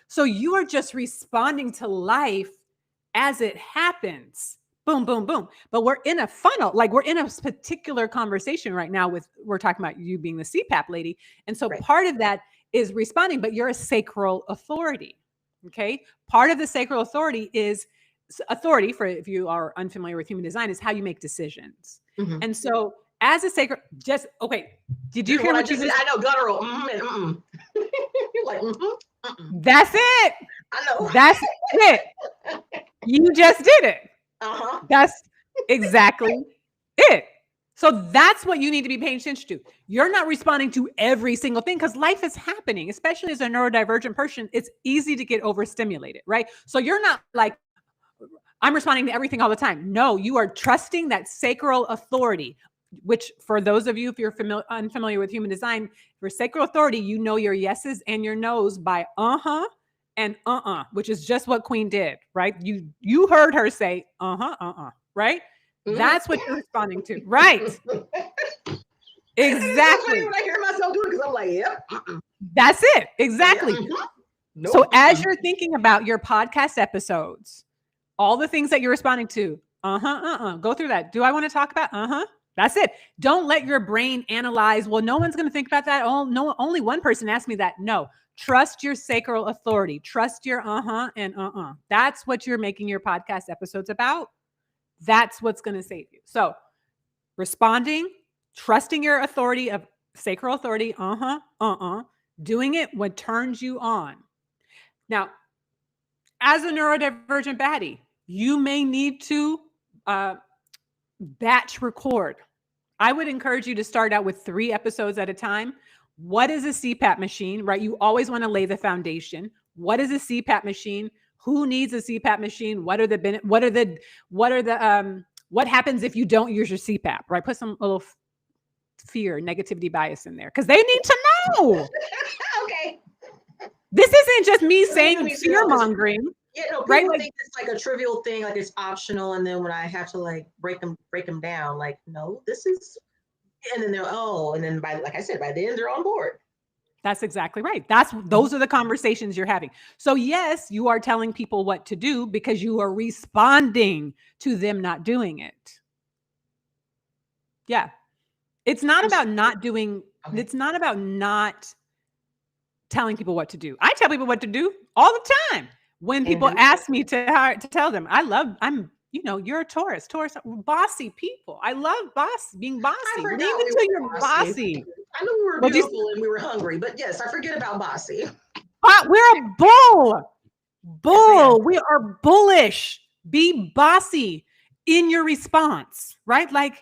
So you are just responding to life as it happens. Boom, boom, boom. But we're in a funnel, like we're in a particular conversation right now we're talking about you being the CPAP lady. And so Right. part of that is responding, but you're a sacral authority. Okay. Part of the sacral authority is authority, for if you are unfamiliar with human design, is how you make decisions. Hmm. And so as a sacral, just okay. Did you hear What I what you just said, just? I know guttural. And You're like, mm-mm. That's it. I know. That's it. You just did it. Uh-huh. That's exactly it. So that's what you need to be paying attention to. You're not responding to every single thing because life is happening, especially as a neurodivergent person. It's easy to get overstimulated, right? So you're not like, I'm responding to everything all the time. No, you are trusting that sacral authority, which for those of you, if you're unfamiliar with human design, for sacral authority, you know your yeses and your nos by uh-huh and which is just what Queen did, right? You heard her say uh-huh, right? Mm-hmm. That's what you're responding to, right? And it's so funny Exactly. when I hear myself do it because I'm like, yep. That's it. Yeah. Exactly. Mm-hmm. So Nope. as you're thinking about your podcast episodes, all the things that you're responding to, go through that. Do I want to talk about? That's it. Don't let your brain analyze. Well, no one's going to think about that. Oh, no, only one person asked me that. No, trust your sacral authority. Trust your and That's what you're making your podcast episodes about. That's what's going to save you. So responding, trusting your authority of sacral authority. Doing it what turns you on. Now, as a neurodivergent baddie, you may need to uh, batch record. I would encourage you to start out with 3 episodes at a time. What is a CPAP machine, right? You always want to lay the foundation. What is a CPAP machine? Who needs a CPAP machine? What happens if you don't use your CPAP, right? Put some little fear, negativity bias in there because they need to know. Okay. This isn't just me People saying need to fear know because mongering, right? people Like, think it's like a trivial thing, like it's optional, and then when I have to like break them down, like no, this is, and then they're and then by like I said, by the end they're on board. that's exactly right. Those are the conversations you're having. So yes, you are telling people what to do because you are responding to them not doing it. Yeah. It's not about not doing, Okay. it's not about not telling people what to do. I tell people what to do all the time. When people ask me to tell them, you're a Taurus, bossy people. I love being bossy. I Lean forgot we into were your bossy. bossy. I knew we were What'd you beautiful and we were hungry, but yes, I forget about bossy. We're a bull. Yes, We are bullish. Be bossy in your response, right? Like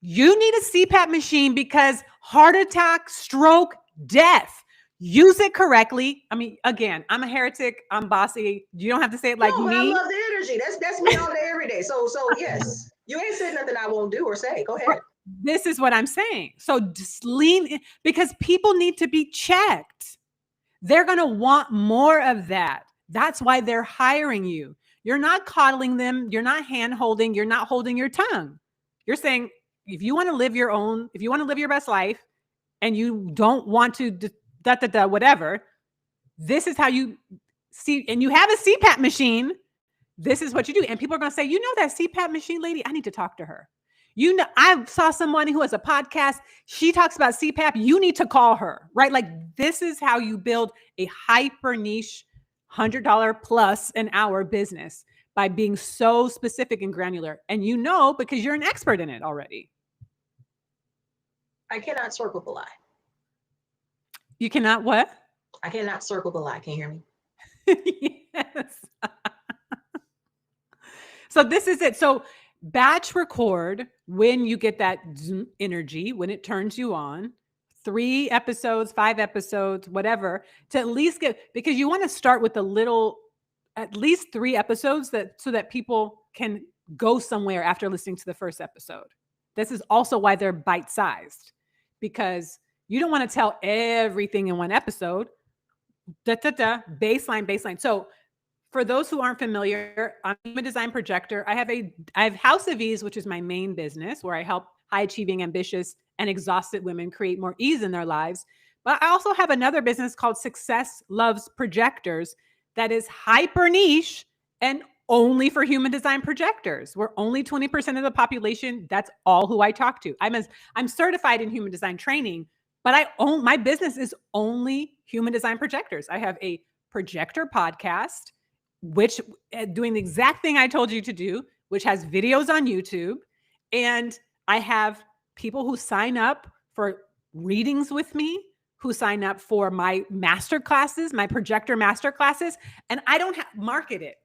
you need a CPAP machine because heart attack, stroke, death. Use it correctly. I mean, again, I'm a heretic. I'm bossy. You don't have to say it like no, but I me. love the energy. That's me all day, every day. So yes, you ain't said nothing I won't do or say. Go ahead. This is what I'm saying. So just lean in because people need to be checked. They're going to want more of that. That's why they're hiring you. You're not coddling them. You're not hand holding. You're not holding your tongue. You're saying, if you want to live your best life and you don't want to whatever, this is how you see, and you have a CPAP machine. This is what you do. And people are going to say, that CPAP machine lady, I need to talk to her. I saw someone who has a podcast. She talks about CPAP. You need to call her, right? Like this is how you build a hyper niche $100 plus an hour business by being so specific and granular. And because you're an expert in it already. I cannot circle the lie. You cannot what? I cannot circle the lie. Can you hear me? Yes. So this is it. So batch record when you get that energy, when it turns you on, 3 episodes, 5 episodes, whatever, to at least get, because you want to start with a little, at least 3 episodes, that so that people can go somewhere after listening to the first episode. This is also why they're bite sized, because you don't want to tell everything in one episode. Da, da, da, baseline, baseline. So for those who aren't familiar, I'm a design projector. I have House of Ease, which is my main business, where I help high achieving, ambitious, and exhausted women create more ease in their lives. But I also have another business called Success Loves Projectors that is hyper niche and only for human design projectors. We're only 20% of the population. That's all who I talk to. I'm certified in human design training, but my business is only human design projectors. I have a projector podcast, which doing the exact thing I told you to do, which has videos on YouTube. And I have people who sign up for readings with me, who sign up for my master classes, my projector master classes, and I don't market it.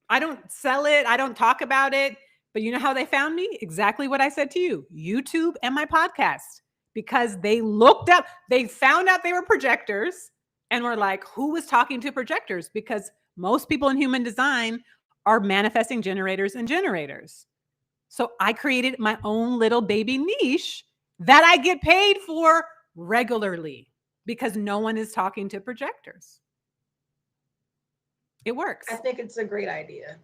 I don't sell it. I don't talk about it. But you know how they found me? Exactly what I said to you, YouTube and my podcast, because they looked up, they found out they were projectors and were like, who was talking to projectors? Because most people in human design are manifesting generators and generators. So I created my own little baby niche that I get paid for regularly because no one is talking to projectors. It works. I think it's a great idea.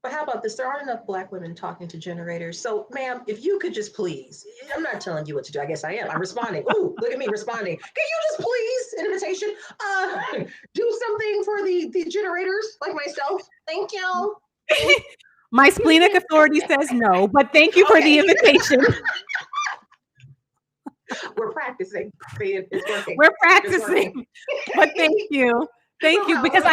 But how about this? There aren't enough Black women talking to generators. So, ma'am, if you could just please, I'm not telling you what to do. I guess I am. I'm responding. Ooh, look at me responding. Can you just please, an invitation, do something for the generators like myself? Thank you. My splenic authority says no, but thank you for the invitation. We're practicing. See, it's working. We're practicing. But thank you. Thank you. Because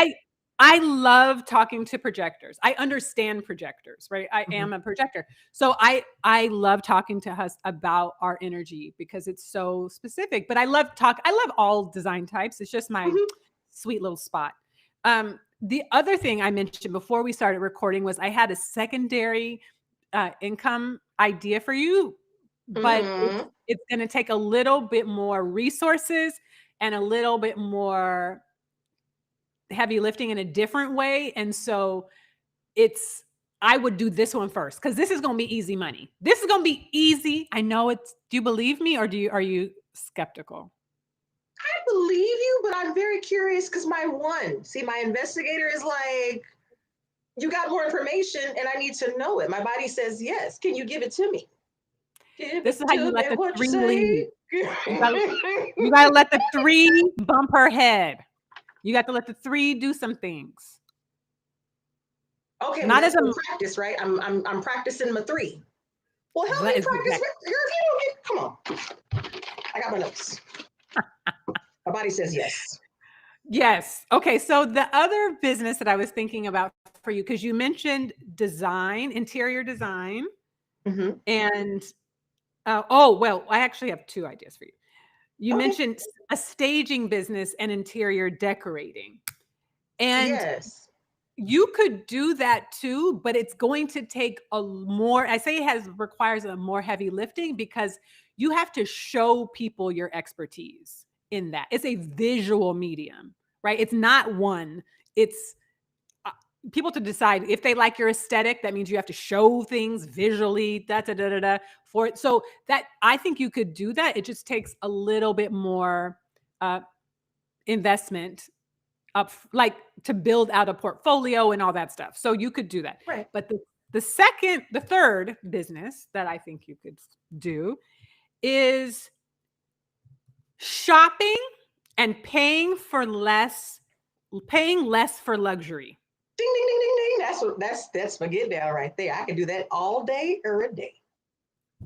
I love talking to projectors. I understand projectors, right? I am a projector. So I love talking to us about our energy because it's so specific. But I love all design types. It's just my sweet little spot. The other thing I mentioned before we started recording was I had a secondary income idea for you, but it's going to take a little bit more resources and a little bit more heavy lifting in a different way. And so I would do this one first because this is going to be easy money. This is going to be easy. I know do you believe me or are you skeptical? I believe you, but I'm very curious because my investigator is like, you got more information and I need to know it. My body says yes. Can you give it to me? This is how you let the 3 lead. You gotta let the 3 bump her head. You got to let the 3 do some things. Okay, not as a practice, right? I'm practicing my 3. Well, help me practice. Come on. I got my notes. My body says yes. Yes. Okay. So the other business that I was thinking about for you, because you mentioned design, interior design, and well, I actually have 2 ideas for you. You mentioned a staging business and interior decorating. And you could do that too, but it's going to take requires a more heavy lifting because you have to show people your expertise in that. It's a visual medium, right? It's not one. It's people to decide if they like your aesthetic. That means you have to show things visually, for it. So that I think you could do that. It just takes a little bit more investment up, like to build out a portfolio and all that stuff. So you could do that. Right. But the third business that I think you could do is shopping and paying less for luxury. Ding, ding, ding, ding, ding. That's my get down right there. I can do that all day or a day.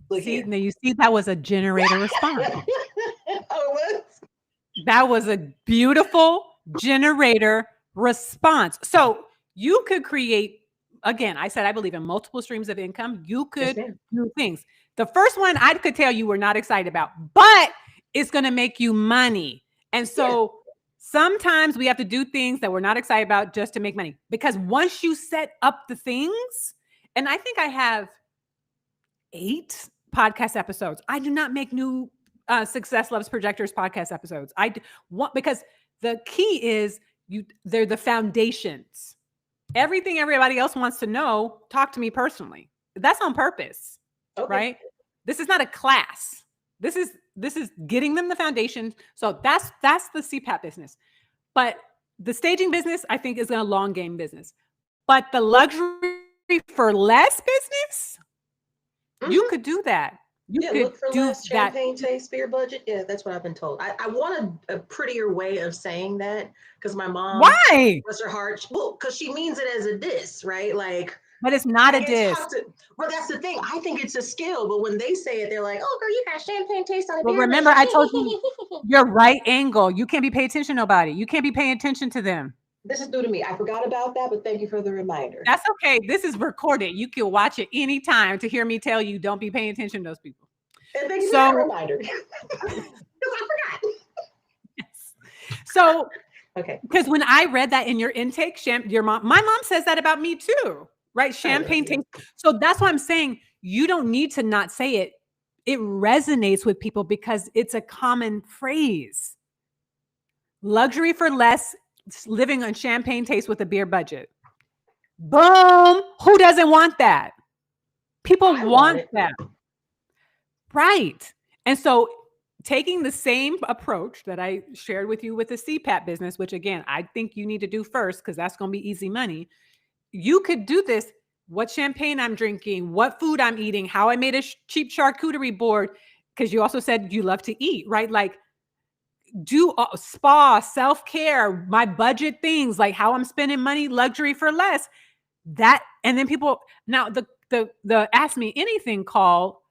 Look see, now you see that was a generator response. Oh, that was a beautiful generator response. So you could create, again, I said I believe in multiple streams of income. You could do things. The first one I could tell you we're not excited about, but it's going to make you money. And so Sometimes we have to do things that we're not excited about just to make money. Because once you set up the things, and I think I have 8 podcast episodes. I do not make new Success Loves Projectors podcast episodes. I want, because the key is they're the foundations. Everything everybody else wants to know, talk to me personally. That's on purpose, Okay. right? This is not a class. This is getting them the foundation. So that's the CPAP business. But the staging business, I think, is a long game business. But the luxury for less business, you Hmm. could do that. You Yeah, could look for do less that. champagne taste beer budget. Yeah, that's what I've been told. I want a prettier way of saying that because my mom, Why? bless her heart, well, because she means it as a diss, right? Like But it's not I a get diss. talked to. Well, that's the thing. I think it's a skill, but when they say it, they're like, "Oh, girl, you got champagne taste on a Well, beer remember, I told you budget." your right angle. You can't be paying attention to nobody. You can't be paying attention to them. This is new to me. I forgot about that, but thank you for the reminder. That's okay. This is recorded. You can watch it anytime to hear me tell you don't be paying attention to those people. And thank you for that So, reminder. Because I forgot. yes. So, Okay. because when I read that in your intake, my mom says that about me too, right? I love Champagne you. taste. So that's why I'm saying you don't need to not say it. It resonates with people because it's a common phrase. Luxury for less, living on champagne taste with a beer budget. Boom. Who doesn't want that? People I want want it. that. Right. And so taking the same approach that I shared with you with the CPAP business, which again, I think you need to do first because that's going to be easy money. You could do this. What champagne I'm drinking, what food I'm eating, how I made a cheap charcuterie board. Because you also said you love to eat, right? Like do spa, self-care, my budget things, like how I'm spending money, luxury for less. That, and then people now the ask me anything call.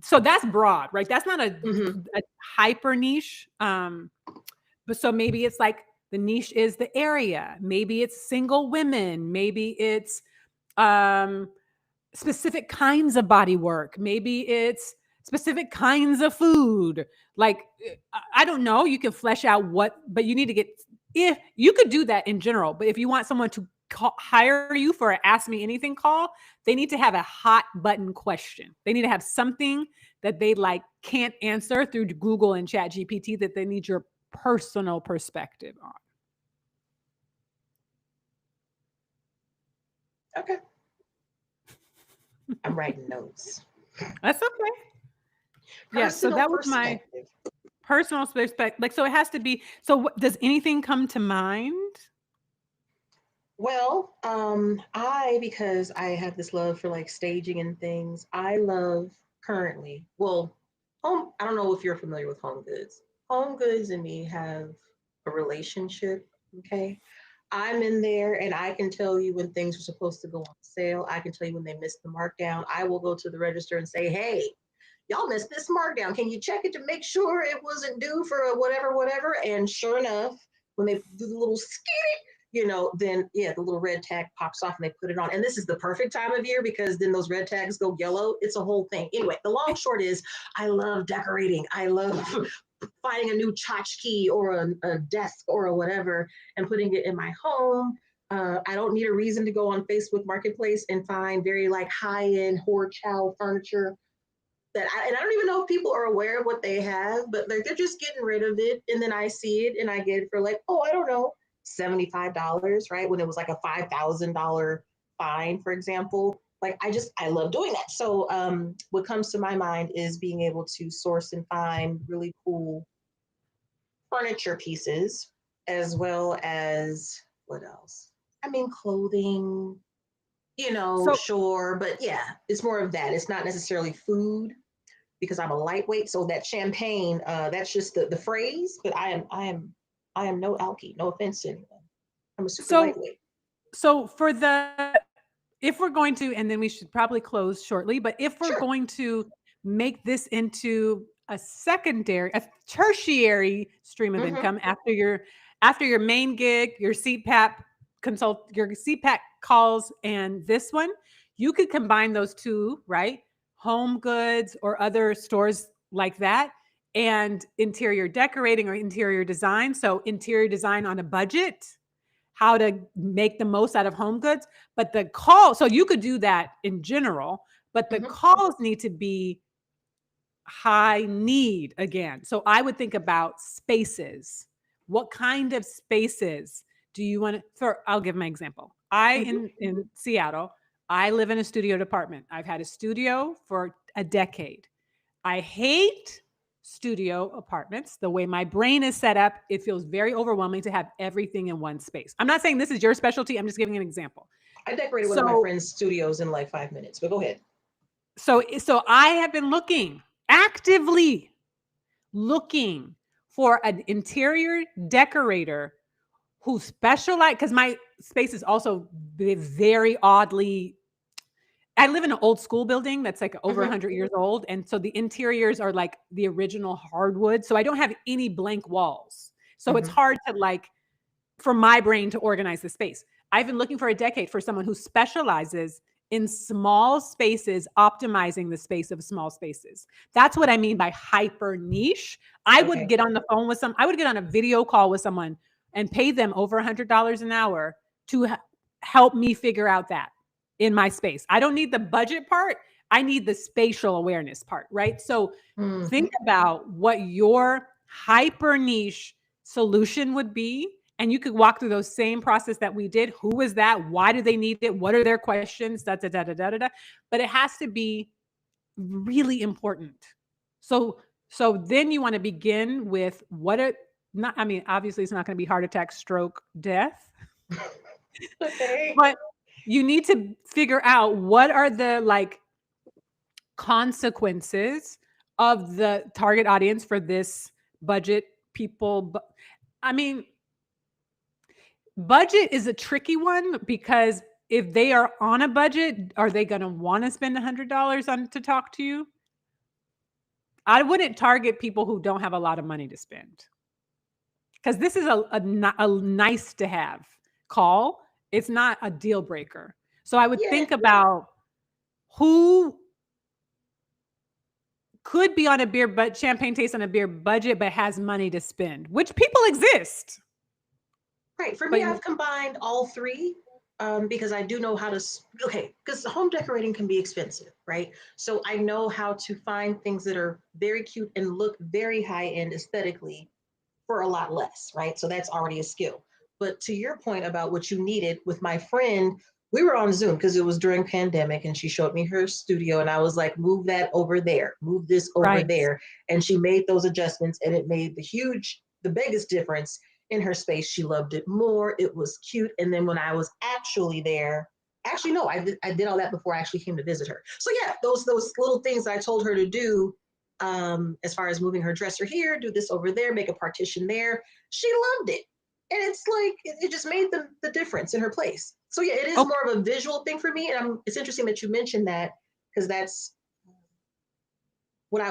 So that's broad, right? That's not Hmm. a hyper niche. But so maybe it's like the niche is the area. Maybe it's single women. Maybe it's um, specific kinds of body work. Maybe it's specific kinds of food. Like, I don't know. You can flesh out what, but you need to get, if you could do that in general, but if you want someone to hire you for an Ask Me Anything call, they need to have a hot button question. They need to have something that they like can't answer through Google and Chat GPT that they need your personal perspective on. Okay. I'm writing notes. That's okay. Yeah. So Personal that was my perspective. personal perspective. Like, so it has to be. So, does anything come to mind? Well, because I have this love for like staging and things, I love currently, well, I don't know if you're familiar with Home Goods. Home Goods and me have a relationship. Okay. I'm in there and I can tell you when things are supposed to go on sale. I can tell you when they missed the markdown. I will go to the register and say, hey, y'all missed this markdown. Can you check it to make sure it wasn't due for a whatever, whatever? And sure enough, when they do the little skit, then yeah, the little red tag pops off and they put it on. And this is the perfect time of year because then those red tags go yellow. It's a whole thing. Anyway, the long short is I love decorating. I love finding a new tchotchke or a desk or a whatever and putting it in my home. I don't need a reason to go on Facebook Marketplace and find very like high-end whore chow furniture and I don't even know if people are aware of what they have, but like they're just getting rid of it. And then I see it and I get it for like, oh, I don't know, $75, right? When it was like a $5,000 fine, for example. Like I love doing that. So what comes to my mind is being able to source and find really cool furniture pieces, as well as what else? I mean, clothing, So, sure, but yeah, it's more of that. It's not necessarily food because I'm a lightweight. So that champagne, that's just the phrase, but I am no alky. No offense to anyone. I'm a super so, lightweight. so for the, if we're going to, and then we should probably close shortly, but if we're Sure. going to make this into a secondary, a tertiary stream of Mm-hmm. income after your main gig, your CPAP your CPAP calls, and this one, you could combine those two, right? Home Goods or other stores like that, and interior decorating or interior design. So interior design on a budget, how to make the most out of home goods. But the call, so you could do that in general, but the Hmm. calls need to be high need again. So I would think about spaces. What kind of spaces do you want to, for I'll give my example. I Hmm. in Seattle, I live in a studio department. I've had a studio for a decade. I hate studio apartments. The way my brain is set up, it feels very overwhelming to have everything in one space. I'm not saying this is your specialty. I'm just giving an example. I decorated one of my So, friend's studios in like 5 minutes, but go ahead. so I have been looking actively looking for an interior decorator who specialize because my space is also very oddly. I live in an old school building that's like over Hmm. 100 years old, and so the interiors are like the original hardwood. So I don't have any blank walls. So it's Hmm. hard to like for my brain to organize the space. I've been looking for a decade for someone who specializes in small spaces, optimizing the space of small spaces. That's what I mean by hyper niche. I would Okay. get on the phone with I would get on a video call with someone and pay them over $100 an hour to help me figure out that in my space. I don't need the budget part. I need the spatial awareness part, right? So think Hmm. about what your hyper niche solution would be, and you could walk through those same process that we did. Who is that? Why do they need it? What are their questions? Da, da, da, da, da, da, da. But it has to be really important. So then you want to begin with what it not I mean, obviously it's not going to be heart attack, stroke, death, Okay. but you need to figure out what are the like consequences of the target audience for this budget people. I mean, budget is a tricky one because if they are on a budget, are they going to want to spend $100 on to talk to you? I wouldn't target people who don't have a lot of money to spend because this is a nice to have call. It's not a deal breaker. So I would Yeah. think about who could be on a beer but champagne taste on a beer budget but has money to spend, which people exist. Right. For me, But I've combined all three because I do know how to. Okay, because home decorating can be expensive, right? So I know how to find things that are very cute and look very high end aesthetically for a lot less, right? So that's already a skill. But to your point about what you needed with my friend, we were on Zoom because it was during pandemic and she showed me her studio and I was like, move that over there, move this over right. there. And she made those adjustments and it made the biggest difference in her space. She loved it more. It was cute. And then when I was actually there, actually, no, I did all that before I actually came to visit her. So yeah, those little things that I told her to do as far as moving her dresser here, do this over there, make a partition there. She loved it. And it's like, it just made the difference in her place. So yeah, it is Okay. more of a visual thing for me. And it's interesting that you mentioned that because that's what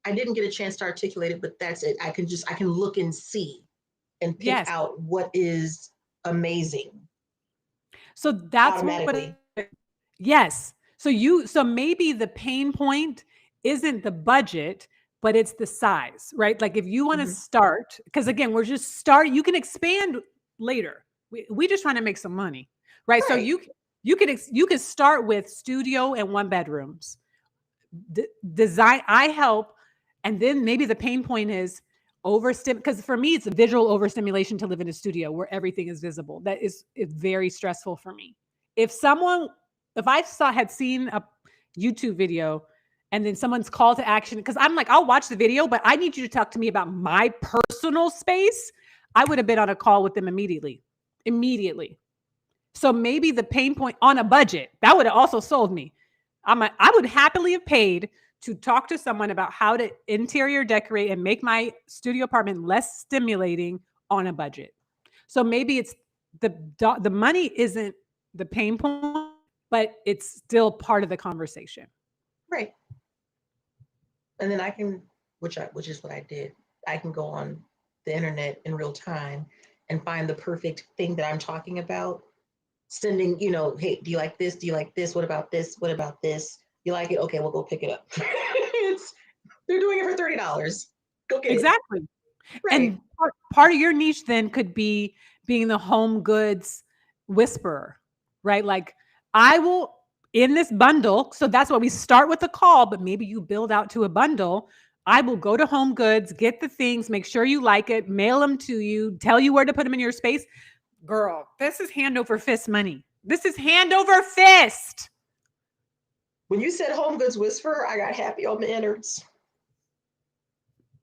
I didn't get a chance to articulate it, but that's it. I can look and see and pick Yes. out what is amazing So that's what automatically. yes. So maybe the pain point isn't the budget, but it's the size, right? Like if you want to Hmm. start, because again, we're just start, you can expand later. We just trying to make some money, right? So Right. you could start with studio and one bedrooms. Design, I help, and then maybe the pain point is overstim because for me it's a visual overstimulation to live in a studio where everything is visible. That is very stressful for me. If someone if I had seen a YouTube video and then someone's call to action, because I'm like, I'll watch the video, but I need you to talk to me about my personal space. I would have been on a call with them immediately. Immediately. So maybe the pain point on a budget, that would have also sold me. I would happily have paid to talk to someone about how to interior decorate and make my studio apartment less stimulating on a budget. So maybe it's the money isn't the pain point, but it's still part of the conversation. Right. And then I can, which is what I did. I can go on the internet in real time and find the perfect thing that I'm talking about. Sending, hey, do you like this? Do you like this? What about this? What about this? You like it? Okay, we'll go pick it up. They're doing it for $30. Go get it. Exactly. Right. And part of your niche then could be being the home goods whisperer, right? Like, I will in this bundle, so that's why we start with a call, but maybe you build out to a bundle. I will go to Home Goods, get the things, make sure you like it, mail them to you, tell you where to put them in your space. Girl, this is hand over fist money. This is hand over fist. When you said home goods whisperer, I got happy on the innards.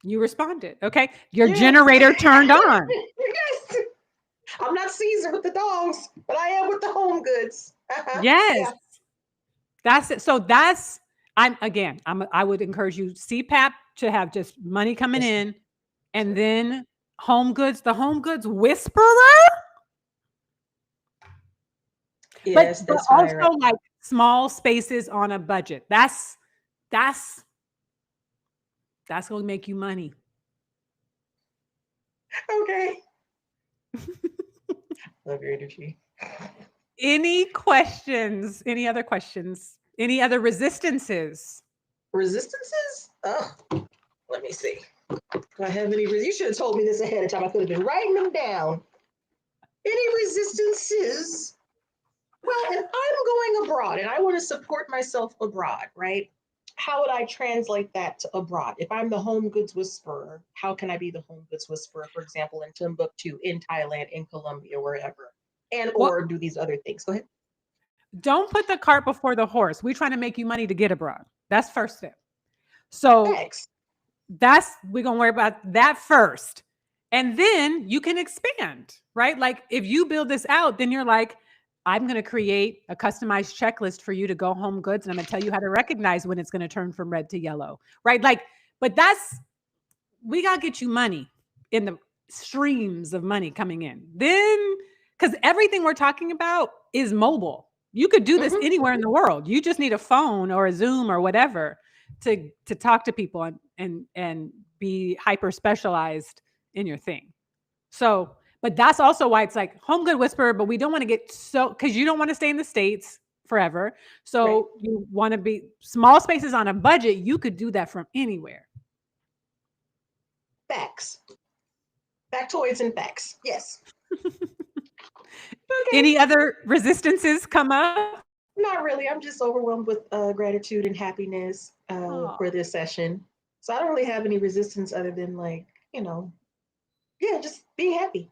You responded. Okay. Your Yeah. generator turned on. Yes. I'm not Caesar with the dogs, but I am with the home goods. Yes. Yeah. That's it. So I would encourage you CPAP to have just money coming Yes, sir. in, and Sir. then Home Goods, the Home Goods whisperer, Yes, but that's fire. also like small spaces on a budget. That's that's going to make you money. Okay. Love your energy. Any questions? Any other questions? Any other resistances? Resistances? Oh, let me see. Do I have any? You should have told me this ahead of time. I could have been writing them down. Any resistances? Well, if I'm going abroad and I want to support myself abroad, right? How would I translate that to abroad? If I'm the home goods whisperer, how can I be the home goods whisperer, for example, in Timbuktu, in Thailand, in Colombia, wherever, and Well, or do these other things? Go ahead. don't put the cart before the horse. We're trying to make you money to get abroad. That's first step. So Thanks. we're gonna worry about that first. And then you can expand, right? Like if you build this out, then you're like, I'm gonna create a customized checklist for you to go Home Goods, and I'm gonna tell you how to recognize when it's gonna turn from red to yellow. Right. Like, but we gotta get you money in the streams of money coming in. Then because everything we're talking about is mobile. You could do this Mm-hmm. anywhere in the world. You just need a phone or a Zoom or whatever to talk to people and be hyper specialized in your thing. So, but that's also why it's like Home Good Whisperer, but we don't want to get so because you don't want to stay in the States forever. Right. So you want to be small spaces on a budget. You could do that from anywhere. Facts. Factoids and facts. Yes. Okay. Any other resistances come up? Not really. I'm just overwhelmed with gratitude and happiness Oh, for this session. So I don't really have any resistance other than like, yeah, just being happy.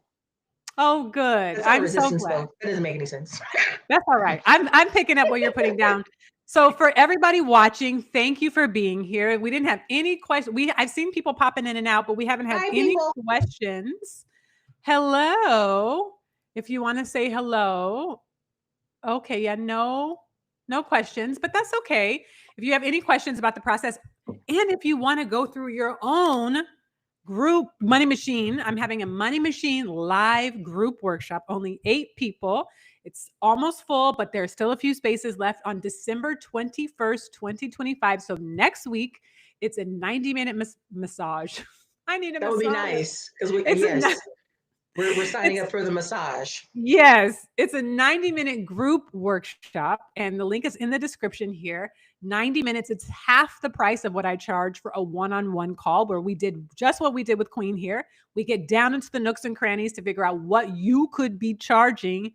oh, good. That's not a I'm so resistance glad. though. That doesn't make any sense. That's all right. I'm picking up what you're putting down. So for everybody watching, thank you for being here. We didn't have any questions. I've seen people popping in and out, but we haven't had Bye, any people. questions. Hello. If you want to say hello. Okay, yeah, no questions, but that's okay. If you have any questions about the process, and if you want to go through your own group money machine, I'm having a money machine live group workshop, only 8 people. It's almost full, but there's still a few spaces left on December 21st, 2025. So next week, it's a 90-minute massage. I need a That would be massage. nice because we It's a yes, we're signing it's up for the massage. Yes, it's a 90-minute group workshop, and the link is in the description here. 90 minutes, it's half the price of what I charge for a one-on-one call where we did just what we did with Queen here. We get down into the nooks and crannies to figure out what you could be charging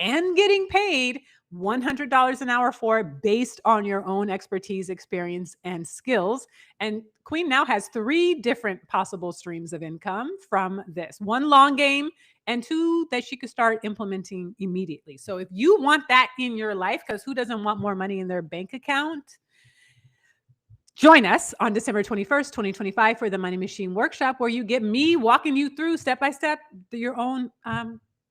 and getting paid $100 an hour for based on your own expertise, experience, and skills. And Queen now has 3 different possible streams of income from this. One long game and 2 that she could start implementing immediately. So if you want that in your life, because who doesn't want more money in their bank account? Join us on December 21st, 2025 for the Money Machine Workshop, where you get me walking you through step by step your own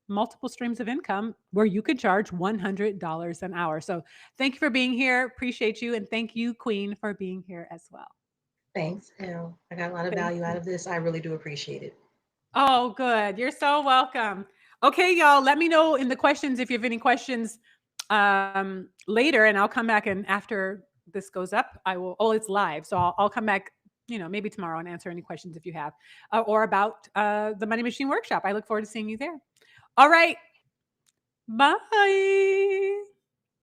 multiple streams of income where you could charge $100 an hour. So thank you for being here. Appreciate you. And thank you, Queen, for being here as well. Thanks, Elle. I got a lot of Thank value out you. of this. I really do appreciate it. Oh, good. You're so welcome. Okay, y'all, let me know in the questions if you have any questions later, and I'll come back and after this goes up, I will. Oh, it's live, so I'll come back. Maybe tomorrow and answer any questions if you have, or about the Money Machine Workshop. I look forward to seeing you there. All right, bye.